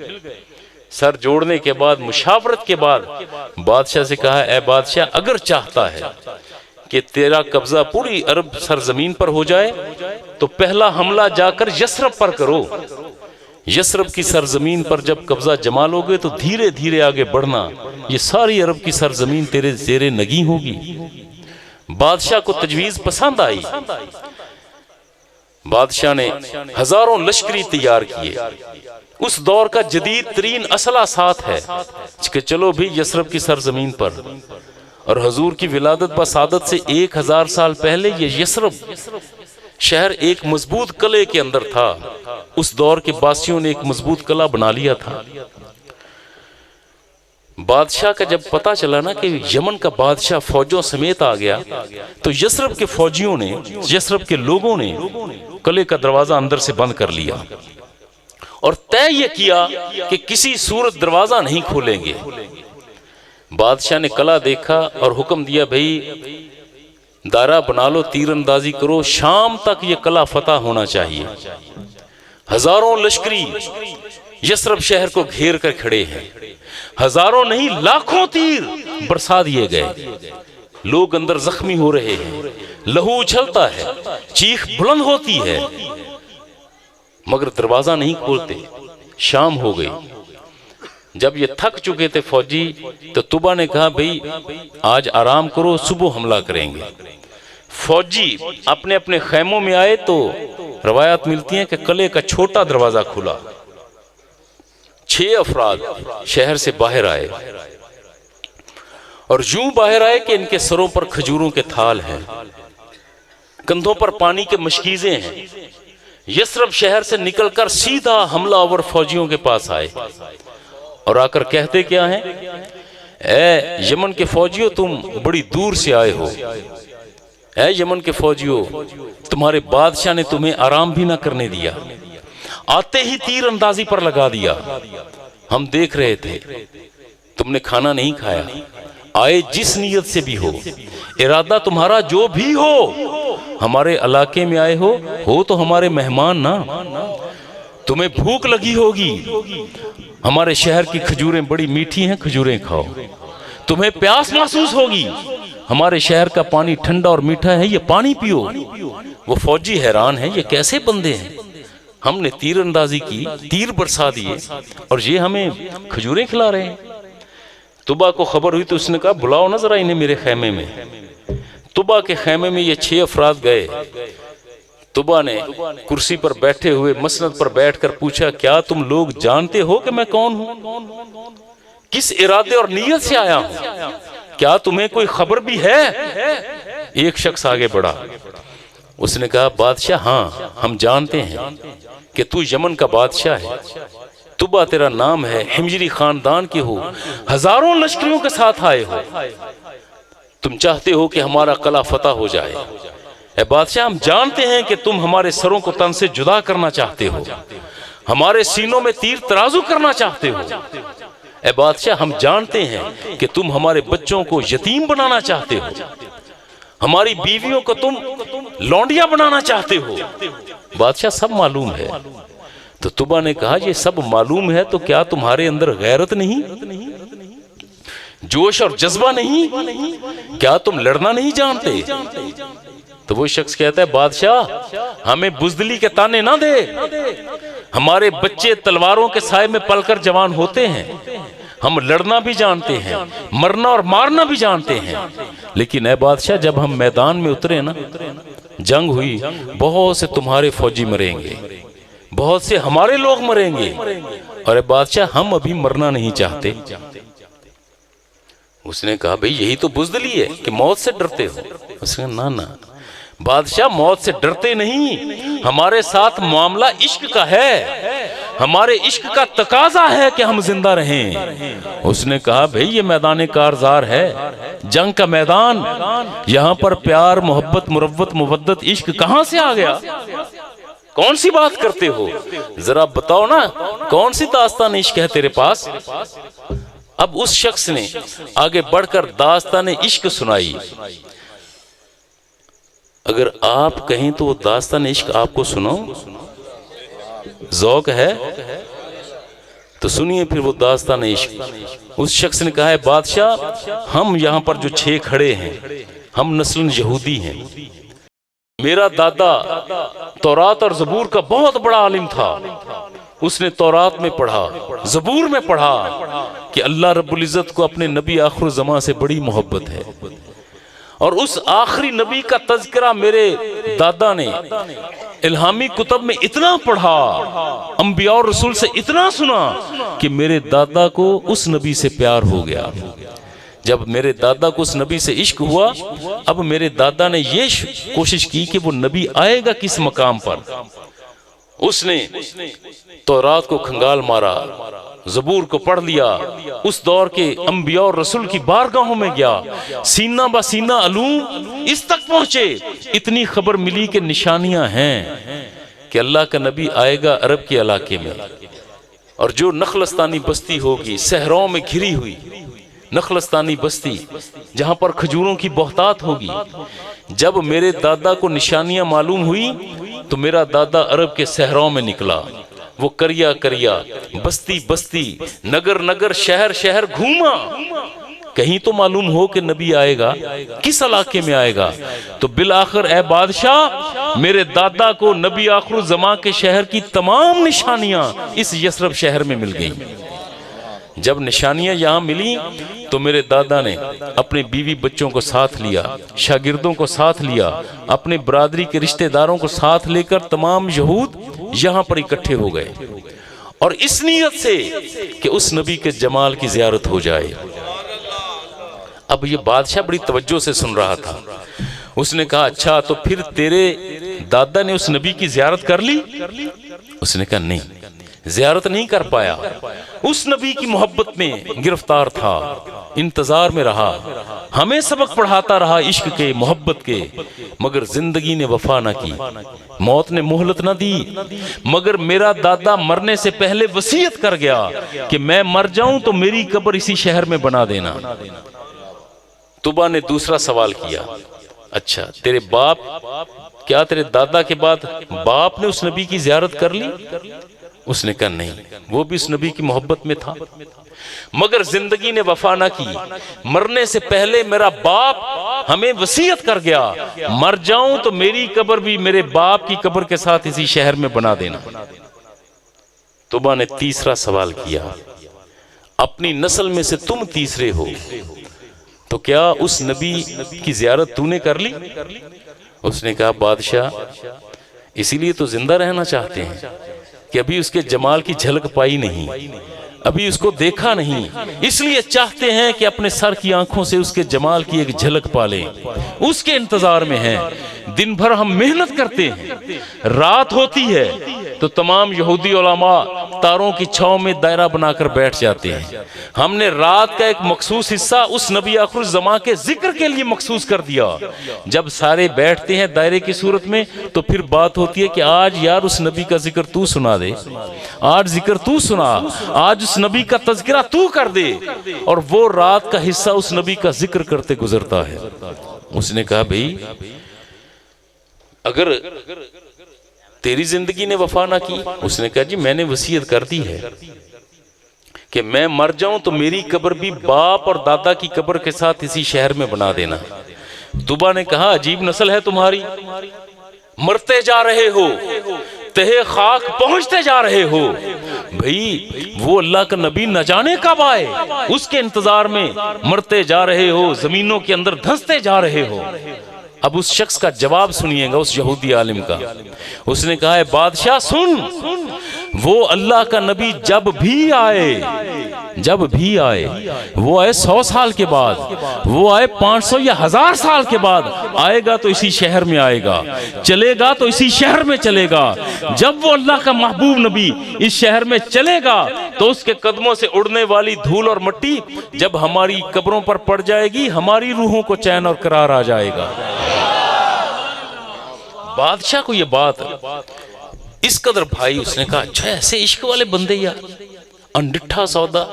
सर जोड़ने के बाद, मुशावरत के बाद बादशाह से कहा, ए बादशाह, अगर चाहता है कि तेरा कब्जा पूरी अरब सरजमीन पर हो जाए तो पहला हमला जाकर यसरब पर करो। यसरब की सरजमीन पर जब कब्जा जमा लोगे तो धीरे धीरे आगे बढ़ना, ये सारी अरब की सरजमीन तेरे ज़ेरे नगी होगी। बादशाह को तजवीज़ पसंद आई। बादशाह ने हजारों लश्करी तैयार किए। उस दौर का जदीद तरीन असला साथ है कि चलो भी यसरब की सरजमीन पर। और हजूर की विलादत बसादत से 1000 साल पहले ये यसरब शहर एक मजबूत किले के अंदर था। उस दौर के बासियों ने एक मजबूत किला बना लिया था। बादशाह का जब पता चला ना कि यमन का बादशाह फौजों समेत आ गया, तो यसरब के फौजियों ने, यसरब के लोगों ने किले का दरवाजा अंदर से बंद कर लिया और तय ये किया कि किसी सूरत दरवाजा नहीं खोलेंगे। बादशाह ने किला देखा और हुक्म दिया, भाई दायरा बना लो, तीरंदाजी करो, शाम तक ये किला फतह होना चाहिए। हजारों लश्करी यसरब शहर को घेर कर खड़े हैं। हजारों नहीं, लाखों तीर बरसा दिए गए। लोग अंदर जख्मी हो रहे हैं, लहू उछलता है, चीख बुलंद होती है, मगर दरवाजा नहीं खोलते। शाम हो गई। जब ये थक चुके थे फौजी, तो तुबा ने कहा, भाई आज आराम करो, सुबह हमला करेंगे। फौजी अपने अपने खैमों में आए तो रवायत मिलती है कि किले का छोटा दरवाजा खुला। 6 अफराद शहर से बाहर आए और यूं बाहर आए कि इनके सरों पर खजूरों के थाल हैं, कंधों पर पानी के मशकीजें हैं। यसरब शहर से निकलकर सीधा हमलावर फौजियों के पास आए और आकर कहते क्या हैं, ए यमन के फौजियों, तुम बड़ी दूर से आए हो। ए यमन के फौजियों, तुम्हारे बादशाह ने तुम्हें आराम भी ना करने दिया, आते ही तीर अंदाजी पर लगा दिया। हम देख रहे थे, तुमने खाना नहीं खाया। आए जिस नीयत से भी हो, इरादा तुम्हारा जो भी हो, हमारे इलाके में आए हो तो हमारे मेहमान ना। तुम्हें भूख लगी होगी, हमारे शहर की खजूरें बड़ी मीठी हैं, खजूरें खाओ। तुम्हें प्यास महसूस होगी, हमारे शहर का पानी ठंडा और मीठा है, ये पानी पियो। वो फौजी हैरान है, ये कैसे बंदे हैं? हमने तीर अंदाजी की, तीर बरसा दिए और ये हमें खजूरें खिला रहे हैं। तुबा को खबर हुई तो उसने कहा, बुलाओ ना जरा इन्हें मेरे खैमे में। तुबा के खैमे में ये 6 अफराद गए। तुबा ने कुर्सी पर बैठे हुए मसनद पर बैठकर पूछा, क्या तुम लोग जानते हो कि मैं कौन हूं, किस इरादे और नीयत से आया हूं? क्या तुम्हें कोई खबर भी है? एक शख्स आगे बढ़ा, उसने कहा, बादशाह हाँ, हम जानते हैं कि तू यमन का बादशाह है, तुबा तेरा नाम है, हिमजरी खानदान के हो, हजारों लश्करियों के साथ आए हो। तुम चाहते हो कि हमारा कला फतह हो जाए। ए बादशाह, हम जानते हैं कि तुम हमारे सरों को तन से जुदा करना चाहते हो, हमारे सीनों में तीर तराजू करना चाहते हो। ए बादशाह, हम जानते हैं कि तुम हमारे बच्चों को यतीम बनाना चाहते हो, हमारी बीवियों को तुम लौंडिया बनाना चाहते हो। बादशाह, सब मालूम है। तो तुबा ने कहा, ये सब मालूम है तो क्या तुम्हारे अंदर गैरत नहीं, जोश और जज्बा नहीं? क्या तुम लड़ना नहीं जानते? तो वो शख्स कहता है, बादशाह हमें बुजदली के ताने ना दे, हमारे बच्चे तलवारों के साए में पलकर जवान होते हैं, हम लड़ना भी जानते हैं, मरना और मारना भी जानते हैं। लेकिन ऐ बादशाह, जब हम मैदान में उतरे ना, जंग हुई, बहुत से तुम्हारे फौजी मरेंगे, बहुत से हमारे लोग मरेंगे, और ऐ बादशाह हम अभी मरना नहीं चाहते। उसने कहा, भाई यही तो बुजदली है कि मौत से डरते हो। उसने कहा, ना ना बादशाह, मौत से डरते नहीं, हमारे साथ मामला इश्क का है, हमारे इश्क का तकाजा है कि हम जिंदा रहें। उसने कहा, भाई ये मैदान कारजार है, जंग का मैदान, यहाँ पर प्यार मोहब्बत मुरव्वत मुवद्दत इश्क कहां से आ गया? कौन सी बात करते हो? जरा बताओ ना, कौन सी दास्तान इश्क है तेरे पास? अब उस शख्स ने आगे बढ़कर दास्तान इश्क सुनाई। अगर आप कहें तो वो दास्तान इश्क आपको सुनाऊं? ज़ौक है तो सुनिए फिर वो दास्तान इश्क। उस शख्स ने कहा है, बादशाह हम यहां पर जो 6 खड़े हैं, हम नस्लन यहूदी हैं। मेरा दादा तौरात और ज़बूर का बहुत बड़ा आलिम था। उसने तौरात में पढ़ा, ज़बूर में पढ़ा कि अल्लाह रब्बुल इज़्ज़त को अपने नबी आखिर ज़मां से बड़ी मोहब्बत है। और उस आखिरी नबी का तज़किरा मेरे दादा ने इल्हामी कुतब में इतना पढ़ा, अंबिया और रसूल से इतना सुना कि मेरे दादा को उस नबी से प्यार हो गया। जब मेरे दादा को उस नबी से इश्क हुआ, अब मेरे दादा ने ये कोशिश की कि वो नबी आएगा किस मकाम पर। उसने तौरात को खंगाल मारा, ज़बूर को पढ़ लिया, उस दौर के अंबिया और रसूल की बारगाहों में गया, सीना बा सीना अलूम इस तक पहुंचे, इतनी खबर मिली कि निशानियां हैं कि अल्लाह का नबी आएगा अरब के इलाके में। और जो नखलस्तानी बस्ती होगी, सहराओं में घिरी हुई नखलस्तानी बस्ती, जहां पर खजूरों की बहुतात होगी, जब मेरे दादा को निशानियां मालूम हुई तो मेरा दादा अरब के सहराओं में निकला। वो करिया करिया, बस्ती बस्ती, नगर नगर, शहर शहर घूमा, कहीं तो मालूम हो कि नबी आएगा, किस इलाके में आएगा। तो बिल आखिर ए बादशाह, मेरे दादा को नबी आखिर ज़मां के शहर की तमाम निशानियां इस यसरब शहर में मिल गई। जब निशानियां यहां मिली तो मेरे दादा ने अपने बीवी बच्चों को साथ लिया, शागिर्दों को साथ लिया, अपने बरादरी के रिश्तेदारों को साथ लेकर तमाम यहूद यहां पर इकट्ठे हो गए, और इस नीयत से कि उस नबी के जमाल की ज़ियारत हो जाए। अब ये बादशाह बड़ी तवज्जो से सुन रहा था। उसने कहा, अच्छा तो फिर तेरे दादा ने उस नबी की ज़ियारत कर ली? उसने कहा, नहीं, ज़ियारत नहीं कर पाया। उस नबी की मोहब्बत में गिरफ्तार था, इंतजार में रहा, हमें सबक पढ़ाता रहा इश्क के, मोहब्बत के, मगर जिंदगी ने वफा ना की, मौत ने मोहलत ना दी। मगर मेरा दादा मरने से पहले वसीयत कर गया कि मैं मर जाऊं तो मेरी कब्र इसी शहर में बना देना। तुबा ने दूसरा सवाल किया, अच्छा तेरे बाप, क्या तेरे दादा के बाद बाप ने उस नबी की ज़ियारत कर ली? उसने कहा, नहीं, वो भी उस नबी की मोहब्बत में था, मगर जिंदगी ने वफा ना की। मरने से पहले मेरा बाप हमें वसीयत कर गया, मर जाऊं तो मेरी कब्र भी मेरे बाप की कब्र के साथ इसी शहर में बना देना। तुबा ने तीसरा सवाल किया, अपनी नस्ल में से तुम तीसरे हो, तो क्या उस नबी की ज़ियारत तूने कर ली? उसने कहा, बादशाह इसीलिए तो जिंदा रहना चाहते हैं कि अभी उसके जमाल की झलक पाई नहीं, अभी उसको देखा नहीं, इसलिए चाहते हैं कि अपने सर की आंखों से उसके जमाल की एक झलक पा लें, उसके इंतजार में हैं। दिन भर हम मेहनत करते हैं, रात होती है तो तमाम यहूदी उलमा तारों की छांव में दायरा बनाकर बैठ जाते हैं। हमने रात का एक मखसूस हिस्सा उस नबी आखिर ज़मा के जिक्र के लिए मखसूस कर दिया। जब सारे बैठते हैं दायरे की सूरत में, तो फिर बात होती है कि आज यार उस नबी का जिक्र तू सुना दे, आज जिक्र तू सुना, आज उस नबी का तज़किरा तू कर दे। और वो रात का हिस्सा उस नबी का जिक्र करते गुजरता है। उसने कहा भाई अगर तेरी जिंदगी ने वफा ना की, उसने कहा जी मैंने वसीयत कर दी है कि मैं मर जाऊं तो मेरी कब्र भी बाप और दादा की कब्र के साथ इसी शहर में बना देना। तुबा ने कहा अजीब नस्ल है तुम्हारी, मरते जा रहे हो, तहे खाक पहुंचते जा रहे हो। भाई वो अल्लाह का नबी न जाने कब आए, उसके इंतजार में मरते जा रहे हो, जमीनों के अंदर धंसते जा रहे हो। अब उस शख्स का जवाब सुनिएगा, उस यहूदी आलिम का। उसने कहा है बादशाह सुन, वो अल्लाह का नबी जब भी आए, वो आए 100 साल के बाद, वो आए 500 या 1000 साल के बाद, आएगा तो इसी शहर में आएगा, चलेगा तो इसी शहर में चलेगा। जब वो अल्लाह का महबूब नबी इस शहर में चलेगा तो उसके कदमों से उड़ने वाली धूल और मिट्टी जब हमारी कब्रों पर पड़ जाएगी, हमारी रूहों को चैन और करार आ जाएगा। बादशाह को ये बात इस कदर भाई, उसने कहा अच्छा ऐसे इश्क वाले बंदे यार, अनडिठा सौदा।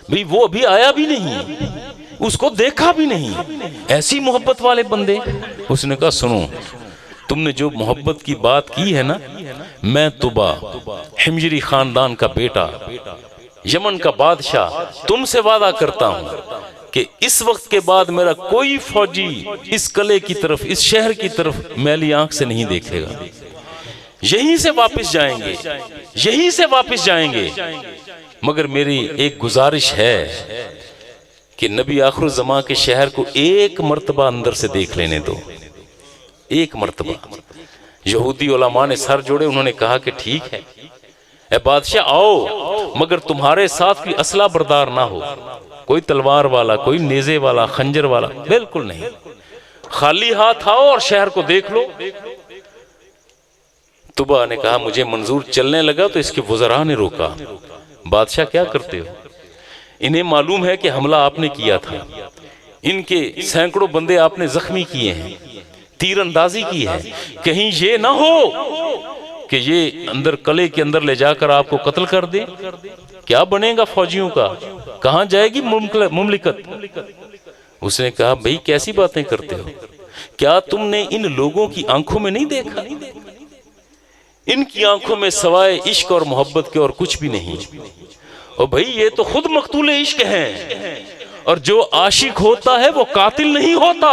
भाई वो अभी आया भी नहीं, उसको देखा भी नहीं, ऐसी मोहब्बत वाले बंदे। उसने कहा सुनो, तुमने जो मोहब्बत की बात की है ना, मैं तुबा हिमजरी खानदान का बेटा, यमन का बादशाह, तुमसे वादा करता हूं कि इस वक्त के बाद मेरा कोई फौजी इस किले की तरफ, इस शहर की तरफ मैली आंख से नहीं देखेगा। यहीं से वापस जाएंगे, यहीं से वापस जाएंगे। मगर मेरी एक गुजारिश है कि नबी आखिर ज़मा के शहर को एक मर्तबा अंदर से देख लेने दो, एक मर्तबा। यहूदी उलमा ने सर जोड़े, उन्होंने कहा कि ठीक है ए बादशाह आओ, मगर तुम्हारे साथ कोई असला बरदार ना हो, कोई तलवार वाला, कोई नेजे वाला, खंजर वाला, बिल्कुल नहीं। खाली हाथ आओ और शहर को देख लो। तुबा ने कहा मुझे मंजूर। चलने लगा तो इसके वज़रा ने रोका, बादशाह क्या करते हो? इन्हें मालूम है कि हमला आपने किया था, इनके सैकड़ों बंदे आपने जख्मी किए हैं, तीरंदाजी की है, कहीं ये ना हो कि ये अंदर किले के अंदर ले जाकर आपको कत्ल कर दे। क्या बनेगा फौजियों का, कहां जाएगी मुमलिकत? उसने कहा भाई कैसी बातें करते हो, क्या तुमने इन लोगों की आंखों में नहीं देखा? इनकी आंखों में सवाए इश्क और मोहब्बत के और कुछ भी नहीं। और भाई ये तो खुद मकतूल इश्क हैं, और जो आशिक होता है वो कातिल नहीं होता।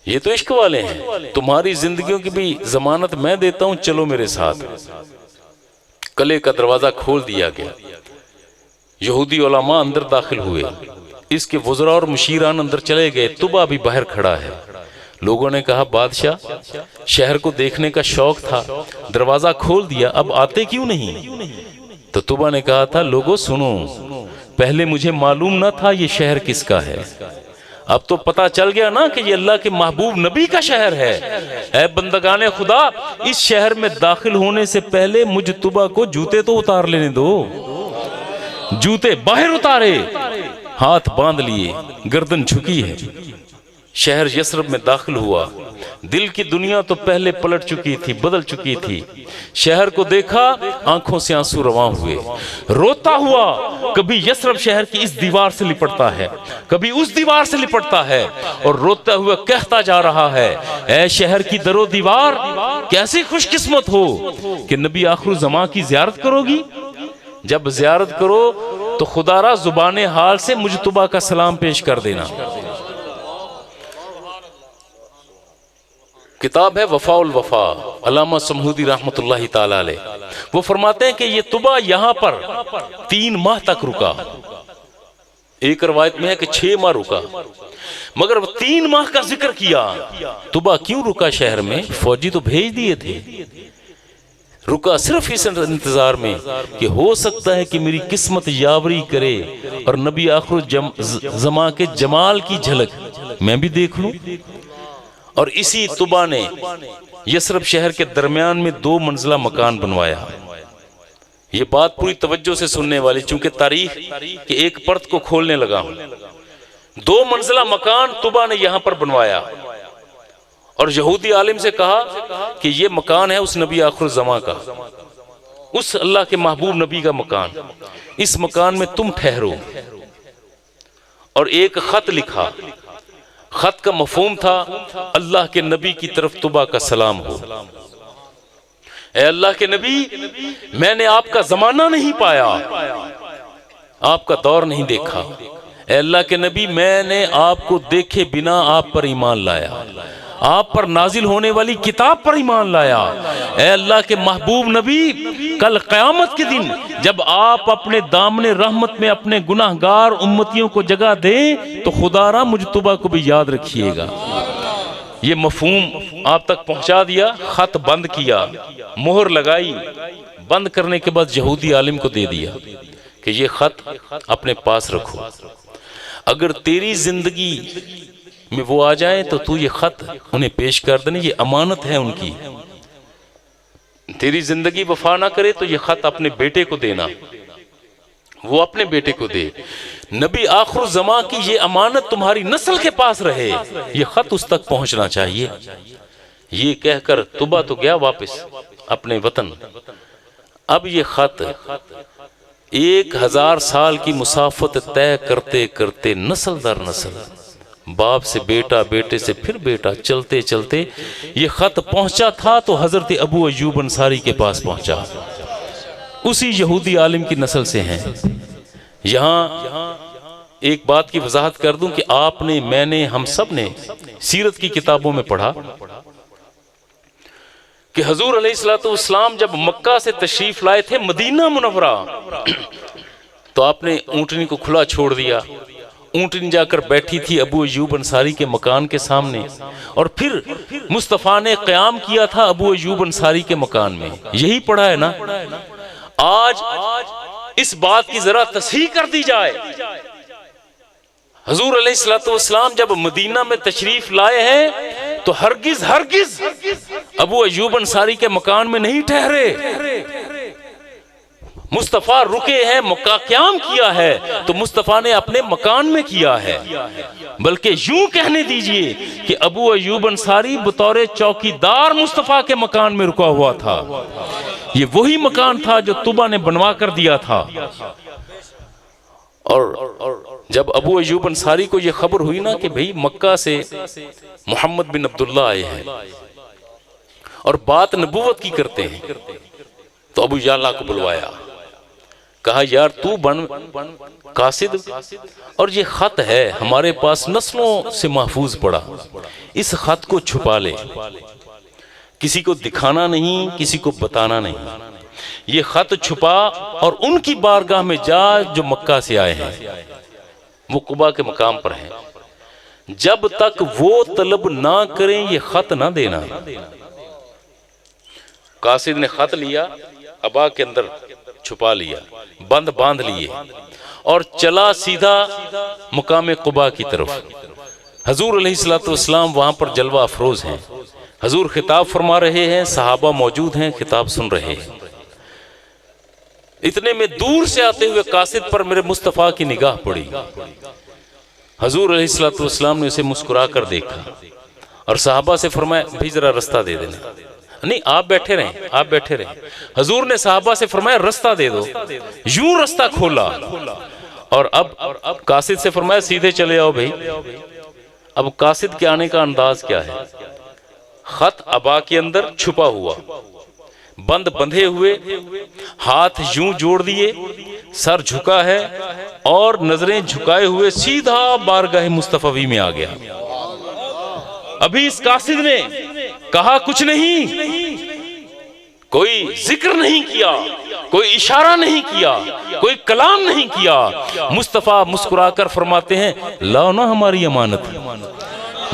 ये तो इश्क वाले हैं। तुम्हारी जिंदगियों की भी जमानत मैं देता हूं, चलो मेरे साथ। किले का दरवाजा खोल दिया गया, यहूदी उलमा अंदर दाखिल हुए, इसके वज़रा और मुशीरान अंदर चले गए, तुबा भी बाहर खड़ा है। लोगों ने कहा बादशाह शहर को देखने का शौक था, दरवाजा खोल दिया, अब आते क्यों नहीं? तो तुबा ने कहा था लोगों सुनो, पहले मुझे मालूम ना था ये शहर किसका है, अब तो पता चल गया ना कि ये अल्लाह के महबूब नबी का शहर है। ऐ बंदगाने खुदा, इस शहर में दाखिल होने से पहले मुझ तुबा को जूते तो उतार लेने दो। जूते बाहर उतारे, हाथ बांध लिए, गर्दन झुकी है, शहर यसरब में दाखिल हुआ। दिल की दुनिया तो पहले पलट चुकी थी, बदल चुकी थी। शहर को देखा, आंखों से आंसू रवां हुए, रोता हुआ कभी यसरब शहर की इस दीवार से लिपटता है, कभी उस दीवार से लिपटता है, और रोता हुआ कहता जा रहा है ऐ शहर की दरो दीवार, कैसी खुशकिस्मत हो कि नबी आखिर ज़मा की ज़ियारत करोगी। जब ज़ियारत करो तो खुदारा जुबाने हाल से मुझ तुबा का सलाम पेश कर देना। किताब है वफाउल वफा, अल्लामा समूदी रहमतुल्लाहि ताला अलैह। वो फरमाते हैं कि ये तुबा यहाँ पर 3 माह तक रुका। एक रवायत में है कि 6 माह रुका, मगर 3 माह का जिक्र किया। तुबा क्यों रुका शहर में? फौजी तो भेज दिए थे। रुका सिर्फ इस इंतजार में कि हो सकता है कि मेरी किस्मत यावरी करे और नबी आखिर ज़मा के जमाल की झलक मैं भी देख लूं। और इसी तुबा ने यसरब शहर के दरमियान में 2 मंजिला मकान बनवाया। ये बात पूरी तवज्जो से सुनने वाली, चूंकि तारीख के एक परत को खोलने लगा हूं। 2 मंजिला मकान तुबा ने यहां पर बनवाया और यहूदी आलिम से कहा कि ये मकान है उस नबी आखिर ज़मा का, उस अल्लाह के महबूब नबी का मकान, इस मकान में तुम ठहरो। और एक खत लिखा, खत का मफहूम था अल्लाह के नबी की तरफ तुबा का सलाम हो। ए अल्लाह के नबी, मैंने आपका जमाना नहीं पाया, आपका दौर नहीं देखा। ए अल्लाह के नबी, मैंने आपको देखे बिना आप पर ईमान लाया, आप पर नाजिल होने वाली किताब पर ईमान लाया। ए अल्लाह के महबूब नबी, कल क़यामत के दिन जब आप अपने दामने रहमत में अपने गुनाहगार उम्मतियों को जगह दें तो खुदारा मुझ तुबा को भी याद रखिएगा। ये मफहूम आप तक पहुंचा दिया, खत बंद किया, मोहर लगाई, बंद करने के बाद यहूदी आलिम को दे दिया कि ये खत अपने पास रखो, अगर तेरी जिंदगी में वो आ जाए तो तू ये खत उन्हें पेश कर देना, ये अमानत है उनकी। तेरी जिंदगी वफा ना करे तो ये खत अपने बेटे को देना, वो अपने बेटे को दे। नबी आखिर ज़मा की ये अमानत तुम्हारी नस्ल के पास रहे, ये खत उस तक पहुंचना चाहिए। ये कहकर तुबा तो गया वापस अपने वतन। अब ये खत 1000 साल की मुसाफत तय करते करते नस्ल दर नस्ल, बाप से बेटा, बेटे से फिर बेटा, चलते चलते ये खत पहुंचा था तो हजरत अबू अय्यूब अंसारी के पास पहुंचा, उसी यहूदी आलिम की नस्ल से हैं। यहाँ एक बात की वजाहत कर दूं कि आपने, मैंने, हम सब ने सीरत की किताबों में पढ़ा कि हजूर अलैहिस्सलाम जब मक्का से तशरीफ लाए थे मदीना मुनव्वरा, तो आपने ऊंटनी को खुला छोड़ दिया। ऊंटनी जाकर बैठी थी अबू अय्यूब अंसारी के मकान के सामने, और फिर मुस्तफ़ा ने क़याम किया था अबू अय्यूब अंसारी के मकान में। यही पढ़ा है ना। आज इस बात की जरा तस्हीह कर दी जाए, हजूर अलैहिस्सलाम जब मदीना में तशरीफ लाए हैं तो हरगिज हरगिज अबू अय्यूब अंसारी के मकान में नहीं ठहरे। मुस्तफ़ा रुके हैं, मक्का क़याम किया है तो मुस्तफ़ा ने अपने मकान में किया है। बल्कि यूं कहने दीजिए कि अबू अय्यूब अंसारी बतौर चौकीदार मुस्तफ़ा के मकान में रुका हुआ था। ये वही मकान था जो तुबा ने बनवा कर दिया था। और जब अबू अय्यूब अंसारी को यह खबर हुई ना कि भाई मक्का से मोहम्मद बिन अब्दुल्ला आए हैं और बात नबूवत की करते हैं, तो अबू याला को बुलवाया, कहा यार तू बन कासिद, और ये खत है हमारे पास नस्लों से महफूज पड़ा, इस खत को छुपा ले, किसी को दिखाना नहीं, किसी को बताना नहीं। ये खत छुपा और उनकी बारगाह में जा जो मक्का से आए हैं, वो कुबा के मकाम पर हैं, जब तक वो तलब ना करें ये खत ना देना। कासिद ने खत लिया, अबा के अंदर छुपा लिया, बंद बांध लिए और चला सीधा मुकाम कुबा की तरफ। हजूर अलैहिस्सलाम वहां पर जलवा अफरोज हैं, हजूर खिताब फरमा रहे हैं, सहाबा मौजूद हैं, खिताब सुन रहे हैं। इतने में दूर से आते हुए कासिद पर मेरे मुस्तफ़ा की निगाह पड़ी। हजूर अलैहिस्सलाम ने उसे मुस्कुरा कर देखा और सहाबा से फरमाया भाई जरा रास्ता दे देना। नहीं, आप बैठे रहें, आप बैठे रहें। हजूर ने सहाबा से फरमाया रास्ता दे दो, यूं रास्ता खोला। और अब कासिद से फरमाया सीधे चले आओ भाई। अब कासिद के आने का अंदाज क्या है? खत अबा के अंदर छुपा हुआ, बंद बंधे हुए, हाथ यूं जोड़ दिए, सर झुका है और नजरें झुकाए हुए सीधा बारगाह मुस्तफवी में आ गया। अभी इस कासिद ने कहा कुछ नहीं, कोई जिक्र नहीं किया, कोई इशारा नहीं किया, कोई कलाम नहीं किया। मुस्तफा मुस्कुराकर फरमाते हैं लाओ ना हमारी अमानत,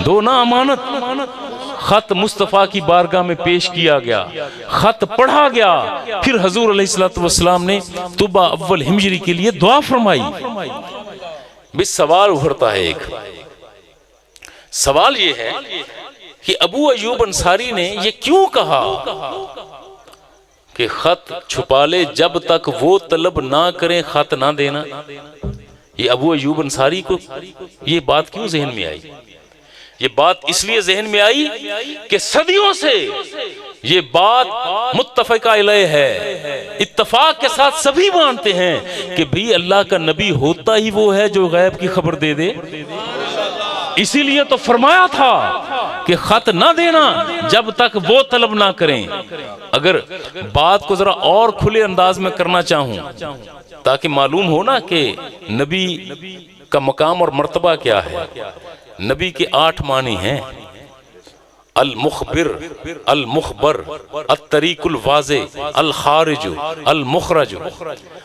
दो ना अमानत। खत मुस्तफ़ा की बारगाह में पेश किया गया, खत पढ़ा गया। फिर हजूर अलैहिस्सलाम ने तुबा अव्वल हिजरी के लिए दुआ फरमाई। भी सवाल उभरता है, एक सवाल ये है कि अबू अय्यूब अंसारी ने ये क्यों कहा कि खत छुपा ले जब तक वो तलब ना करें खत ना देना। ये अबू अयूब अंसारी को ये बात क्यों जहन में आई? ये बात इसलिए जहन में आई कि सदियों से ये बात मुत्तफ़क़ा अलैह है, इत्तफाक के साथ सभी मानते हैं कि भी अल्लाह का नबी होता ही वो है जो गैब की खबर दे दे। इसीलिए तो फरमाया था कि खत ना देना जब तक वो तलब ना करें। अगर बात को जरा और खुले अंदाज में करना चाहूं ताकि मालूम हो ना कि नबी का मकाम और मर्तबा क्या है। नबी के 8 मानी हैं, अल मुखबिर, अल मुखबर, अत्तरीकुल वाज़े, अल खारिजु, अल मुखरजु,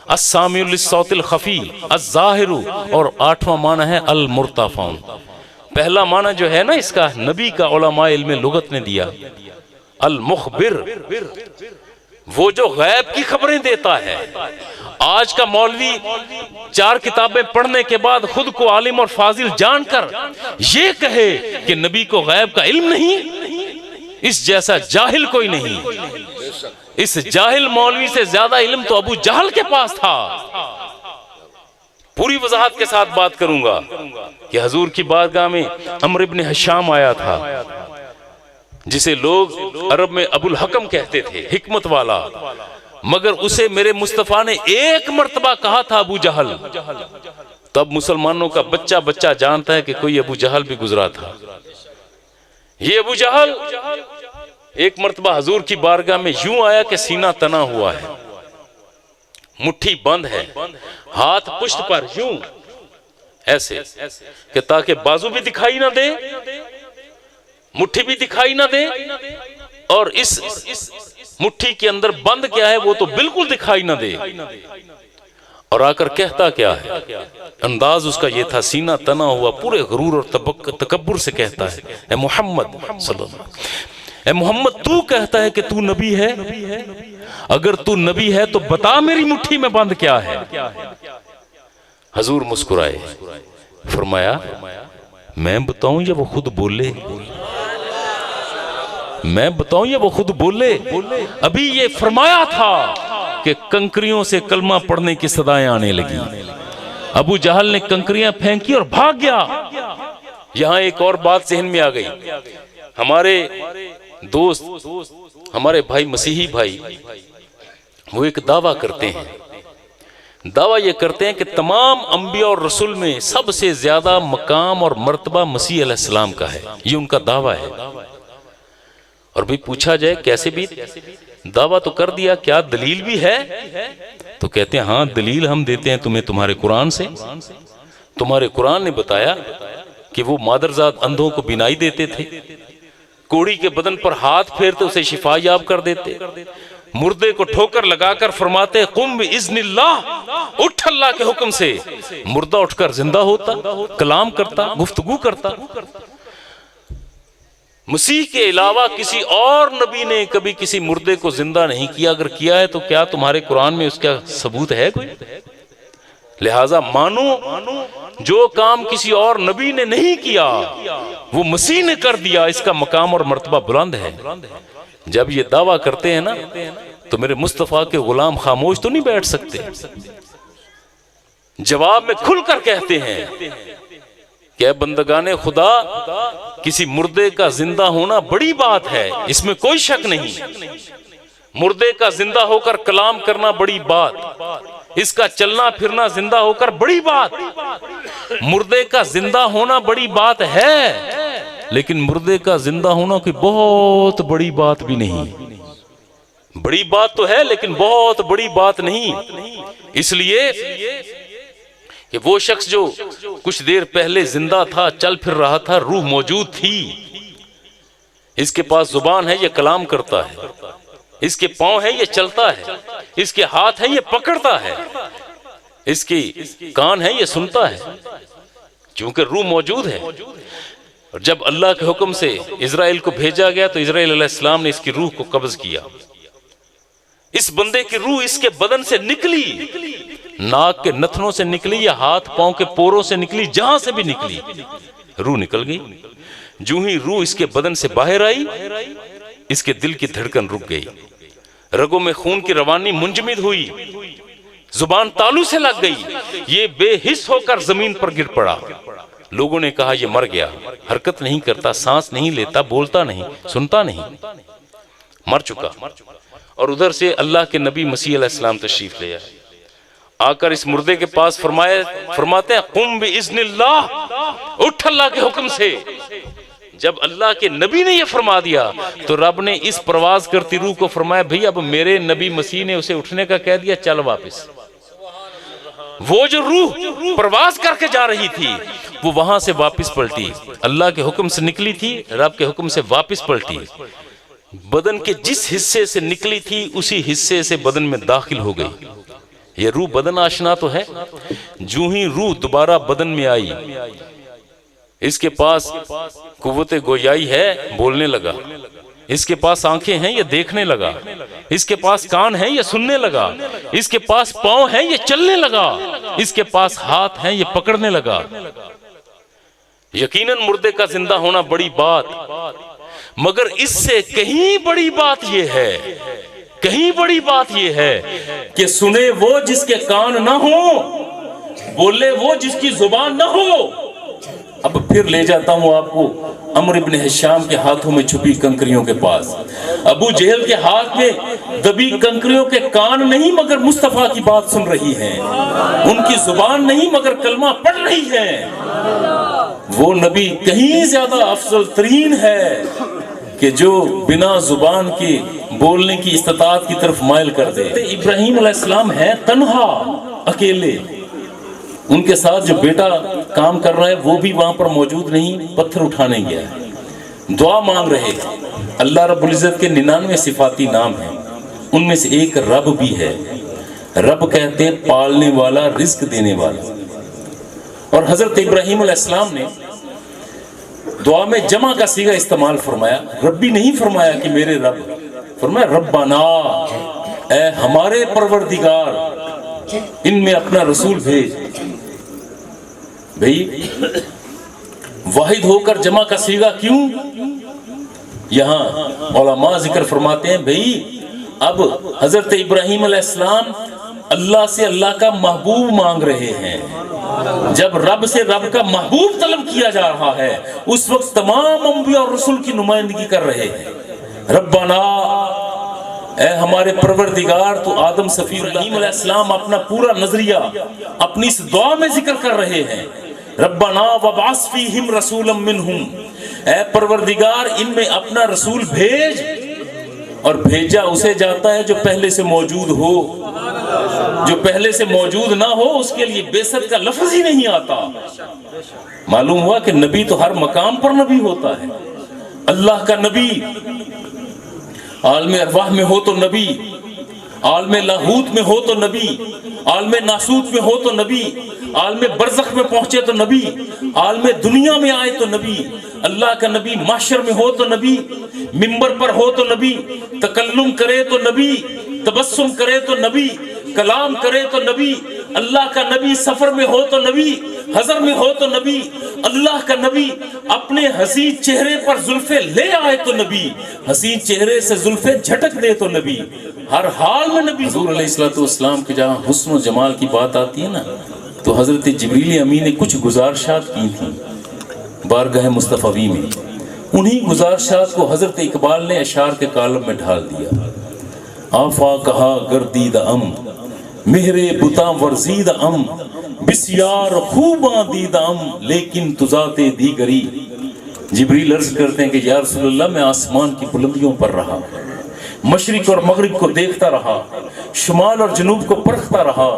अस्सामिउ लिस्सौतिल खफी, अज़्ज़ाहिरु, और 8वां माना है अल मुर्तफ़ाउन। पहला माना जो है ना इसका, नबी का उलमा इल्म लुगत ने दिया, अल मुखबिर, वो जो गैब की खबरें देता है। आज का मौलवी 4 किताबें पढ़ने के बाद खुद को आलिम और फाजिल जानकर ये कहे कि नबी को गैब का इल्म नहीं, इस जैसा जाहिल कोई नहीं। इस जाहिल मौलवी से ज्यादा इल्म तो अबू जहल के पास था। पूरी वजाहत के साथ बात करूंगा कि हजूर की बारगाह में अम्र इब्न हिशाम आया था, जिसे लोग अरब में अबुल हकम कहते थे, हिकमत वाला। मगर उसे मेरे मुस्तफा ने एक मर्तबा कहा था अबू जहल। तब मुसलमानों का बच्चा बच्चा जानता है कि कोई अबू जहल भी गुजरा था। ये अबू जहल एक मर्तबा हजूर की बारगाह में यूं आया कि सीना तना हुआ है, मुट्ठी बंद है, हाथ पुष्ट पर यूं ऐसे कि ताकि बाजू भी दिखाई ना दे, मुट्ठी भी दिखाई ना दे, और इस मुट्ठी के अंदर बंद क्या है वो तो बिल्कुल दिखाई ना दे। और आकर कहता क्या है, अंदाज उसका ये था, सीना तना हुआ, पूरे गुरूर और तकब्बुर से कहता है, ए मोहम्मद सल्लल्लाहु अलैहि वसल्लम, ए मोहम्मद तू कहता है कि तू नबी है, अगर तू नबी है तो बता मेरी मुट्ठी में बंद क्या है। हजूर मुस्कुराए, फरमाया मैं बताऊं या वो खुद बोले, मैं बताऊं या वो खुद बोले। अभी ये फरमाया था कि कंकरियों से कलमा पढ़ने की सदाएं आने लगी। अबू जहल ने कंकरियां फेंकी और भाग गया। यहां एक और बात जहन में आ गई। हमारे दोस्त, हमारे भाई, मसीही भाई, वो एक दावा करते हैं, दावा ये करते हैं कि तमाम अंबिया और रसूल में सबसे ज्यादा मकाम और मर्तबा मसीह अलैहिस्सलाम का है। ये उनका दावा है। और भी पूछा जाए कैसे भी, दावा तो कर दिया, क्या दलील भी है? तो कहते हैं हाँ दलील हम देते हैं तुम्हें तुम्हारे कुरान से। तुम्हारे कुरान ने बताया कि वो मादरजाद अंधों को बिनाई देते थे, कोड़ी के बदन पर हाथ फेरते उसे शिफा याब कर देते, मुर्दे को ठोकर लगाकर फरमाते कुम बिइज़्निल्लाह, उठ अल्लाह के हुक्म से। मुर्दा उठकर जिंदा होता, कलाम करता, गुफ्तगू करता। मसीह के अलावा किसी और नबी ने कभी किसी मुर्दे को जिंदा नहीं किया। अगर किया है तो क्या तुम्हारे कुरान में उसका सबूत है कोई? लिहाजा मानो जो काम किसी और नबी ने नहीं किया वो मसीह ने कर दिया, इसका मकाम और मर्तबा बुलंद है। जब ये दावा करते हैं ना तो मेरे मुस्तफा के गुलाम खामोश तो नहीं बैठ सकते। जवाब में खुलकर कहते हैं क्या बंदगाने खुदा, किसी मुर्दे का जिंदा होना बड़ी बात है, इसमें कोई शक नहीं। मुर्दे का जिंदा होकर कलाम करना बड़ी बात, इसका चलना फिरना जिंदा होकर बड़ी बात। मुर्दे का जिंदा होना बड़ी बात है, लेकिन मुर्दे का जिंदा होना कोई बहुत बड़ी बात भी नहीं। बड़ी बात तो है लेकिन बहुत बड़ी बात नहीं। इसलिए कि वो शख्स जो कुछ देर पहले जिंदा था, चल फिर रहा था, रूह मौजूद थी, इसके पास जुबान है, ये कलाम करता है, इसके पांव है, ये चलता है, इसके हाथ है, ये पकड़ता है, इसकी कान है, ये सुनता है, क्योंकि रूह मौजूद है। और जब अल्लाह के हुक्म से इजराइल को भेजा गया तो इजराइल अलैहिस्सलाम ने इसकी रूह को कब्ज किया। इस बंदे की रूह इसके बदन से निकली, नाक के नथनों से निकली या हाथ पांव के पोरों से निकली, जहां से भी निकली रूह निकल गई। जूं ही रूह इसके बदन से बाहर आई, इसके दिल की धड़कन रुक गई। रगों में खून की रवानी मुंजमिद हुई, जुबान तालू से लग गई, ये बेहिस होकर जमीन पर गिर पड़ा। लोगों ने कहा ये मर गया, हरकत नहीं करता, सांस नहीं लेता, बोलता नहीं, सुनता नहीं, मर चुका। और उधर से अल्लाह के नबी मसीह अलैहिस्सलाम तशरीफ ले आए। आकर इस मुर्दे के पास फरमाते हैं कुम बिइज़्निल्लाह, उठ अल्लाह के हुक्म से। जब अल्लाह के नबी ने यह फरमा दिया तो रब ने इस प्रवाज करती रूह को फरमाया, भाई अब मेरे नबी मसीह ने उसे उठने का कह दिया, चल वापस। वो जो रूह प्रवास करके जा रही थी वो वहां से वापस पलटी, अल्लाह के हुक्म से निकली थी, रब के हुक्म से वापस पलटी। बदन के जिस हिस्से से निकली थी उसी हिस्से से बदन में दाखिल हो गई। ये रूह बदन आशना तो है। जो ही रूह दोबारा बदन में आई, इसके पास कुव्वते गोयाई है, बोलने लगा। इसके पास आंखें हैं, ये देखने लगा। इसके पास कान है, ये सुनने लगा। इसके पास पांव है, ये चलने लगा। इसके पास हाथ है, ये पकड़ने लगा। यकीनन मुर्दे का जिंदा होना बड़ी बात, मगर इससे कहीं बड़ी बात यह है, कहीं बड़ी बात यह है कि सुने वो जिसके कान ना हो, बोले वो जिसकी जुबान ना हो। अब फिर ले जाता हूं आपको अमर इब्न हिशाम के हाथों में छुपी कंकरियों के पास। अबू जहल के हाथ में दबी कंकरियों के कान नहीं मगर मुस्तफा की बात सुन रही हैं, उनकी जुबान नहीं मगर कलमा पढ़ रही है। वो नबी कहीं ज्यादा अफजल तरीन है कि जो बिना जुबान के बोलने की इस्तात की तरफ माइल कर दे। इब्राहिम अलैहिस्सलाम है तन्हा, अकेले। उनके साथ जो बेटा काम कर रहा है वो भी वहां पर मौजूद नहीं, पत्थर उठाने गया है। दुआ मांग रहे। अल्लाह रब्बुल इज्जत के 99 सिफाती नाम हैं, उनमें से एक रब भी है। रब कहते हैं पालने वाला, रिस्क देने वाला। और हजरत इब्राहिम अलैहिस्सलाम ने दुआ में जमा का सीगा इस्तेमाल फरमाया। रब्बी नहीं फरमाया कि मेरे रब, फरमाया रब्बाना, ऐ हमारे परवरदिगार, इनमें अपना रसूल भेज। भाई वाहिद होकर जमा का सीगा क्यों? यहां उलमा जिक्र फरमाते हैं, भाई अब हजरत इब्राहिम अलैहिस्सलाम अल्लाह से अल्लाह का महबूब मांग रहे हैं। जब रब से रब का महबूब तलब किया जा रहा है, उस वक्त तमाम अंबिया और रसूल की नुमाइंदगी कर रहे हैं। रब्बाना, ऐ हमारे परवरदिगार, तो आदम सफी इब्राहिम अलैहिस्सलाम अपना पूरा नजरिया अपनी इस दुआ में जिक्र कर रहे हैं। रब्बाना वबास फीहिम रसूलम मिनहुम, ऐ परवरदिगार इनमें अपना रसूल भेज। और भेजा उसे जाता है जो पहले से मौजूद हो। जो पहले से मौजूद ना हो उसके लिए बेसत का लफ्ज ही नहीं आता। मालूम हुआ कि नबी तो हर मकाम पर नबी होता है। अल्लाह का नबी आलमे अरवाह में हो तो नबी, आलमे लाहूत में हो तो नबी, आलमे नासूत में हो तो नबी, आलमे बरज़ख में पहुंचे तो नबी, आलमे दुनिया में आए तो नबी, अल्लाह का नबी माशर में हो तो नबी, मिंबर पर हो तो नबी, तकल्लुम करे तो नबी, तबस्सुम करे तो नबी, कलाम करे तो नबी, अल्लाह का नबी सफर में हो तो नबी, हजर में हो तो नबी, अल्लाह का नबी अपने हसी चेहरे पर जुल्फे ले आए तो नबी, हसी चेहरे से जुल्फे झटक दे तो नबी, हर हाल में नबी। हुज़ूर अलैहिस्सलाम के जहाँ हुस्न जमाल की बात आती है ना, तो हजरत जिब्रील अमीन ने कुछ गुजारिशात की थी बारगाह मुस्तफ़वी में। उन्हीं गुजारिशात को हजरत इकबाल ने अशार के कालम में ढाल दिया। आफा कहा गर्दीद अम, मेहरे बुता वर्जीद अम, बिस्यार खूबा दीद अम, लेकिन तुजाते दीगरी। जिब्रील अर्ज करते हैं कि या रसूलल्लाह, मैं आसमान की बुलंदियों पर रहा, मशरिक और मगरिब को देखता रहा, शुमाल और जनूब को परखता रहा।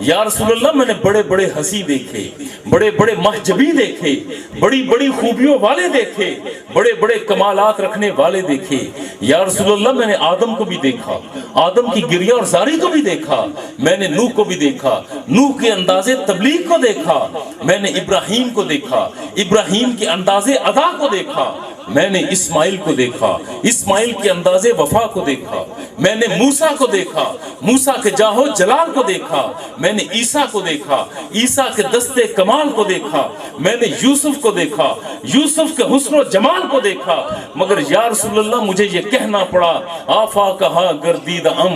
या रसूलल्लाह, मैंने बड़े बड़े हंसी देखे, बड़े बड़े महजबी देखे, बड़ी बड़ी खूबियों वाले देखे, बड़े बड़े कमालात रखने वाले देखे। या रसूलल्लाह, मैंने आदम को भी देखा, आदम की गिरिया और जारी को भी देखा, मैंने नूह को भी देखा, नूह के अंदाजे तबलीग को देखा, मैंने इब्राहिम को देखा, इब्राहिम के अंदाजे अदा को देखा, मैंने इस्माइल को देखा, इस्माइल के अंदाजे वफा को देखा, मैंने मूसा को देखा, मूसा के जाहो जलाल को देखा, मैंने ईसा को देखा, ईसा के दस्ते कमाल को देखा, मैंने यूसुफ को देखा, यूसुफ के हुस्न जमाल को देखा। मगर या रसूलल्लाह मुझे ये कहना पड़ा, आफा कहा गर्दीद अम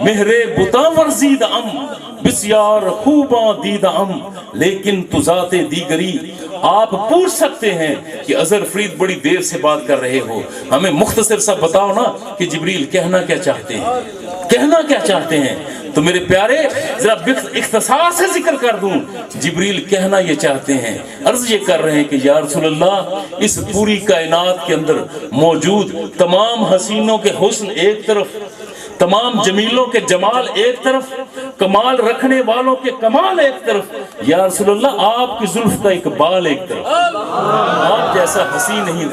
मेहरे बुता वर्जीद अम बिस्यार खूबा दीद अम लेकिन तुजाते दीगरी। आप पूछ सकते हैं कि अजहर फरीद बड़ी देर से बात कर रहे हो, हमें मुख्तसर सा बताओ ना कि जिब्रील कहना क्या चाहते हैं, कहना क्या चाहते हैं। तो मेरे प्यारे जरा इख्तिसार से जिक्र कर दूं, जिब्रील कहना ये चाहते हैं, अर्ज ये कर रहे हैं कि या रसूलल्लाह इस पूरी कायनात के अंदर मौजूद तमाम हसीनों के हुस्न एक तरफ, तमाम जमीलों के जमाल एक तरफ, कमाल रखने वालों के कमाल एक तरफ, या रसूलल्लाह आपकी जुल्फ का एक बाल एक तरफ। आप जैसा हसी नहीं,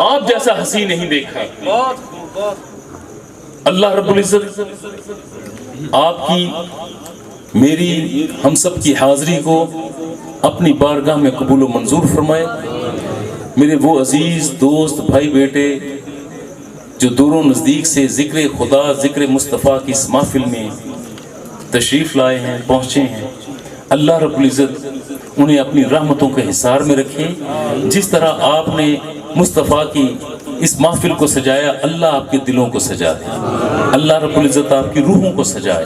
आप जैसा हसी नहीं देखा। अल्लाह रब्बुल इज्जत आपकी मेरी हम सब की हाजिरी को अपनी बारगाह में कबूल व मंजूर फरमाए। मेरे वो अजीज दोस्त भाई बेटे जो दूरों नज़दीक से ज़िक्र खुदा ज़िक्र मुस्तफ़ा की इस महफिल में तशरीफ़ लाए हैं, पहुँचे हैं, अल्लाह रब्बुल इज़्ज़त उन्हें अपनी रहमतों के हिसार में रखे। जिस तरह आपने मुस्तफ़ा की इस महफिल को सजाया, अल्लाह आपके दिलों को सजा दे, अल्लाह रब्बुल इज़्ज़त आपकी रूहों को सजाए,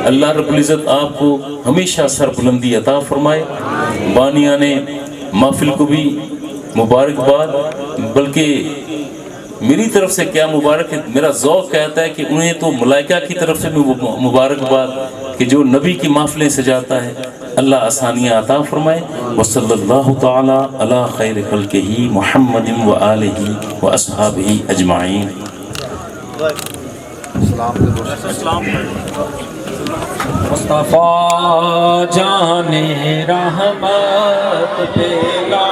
अल्लाह रब्बुल इज़्ज़त आपको हमेशा सरबुलंदी अता फरमाए। बानिया ने महफिल को भी मुबारकबाद, बल्कि मेरी तरफ से क्या मुबारक है, मेरा ज़ौक़ कहता है कि उन्हें तो मलाइका की तरफ से भी मुबारकबाद कि जो नबी की महफिलें सजाता है, अल्लाह आसानियाँ अता फरमाए। वसल्लल्लाहु तआला अला खैर खल्क़िही मुहम्मदिन व आलिही व अस्हाबिही अजमाइन। मुस्तफ़ा जाने रहमत पेला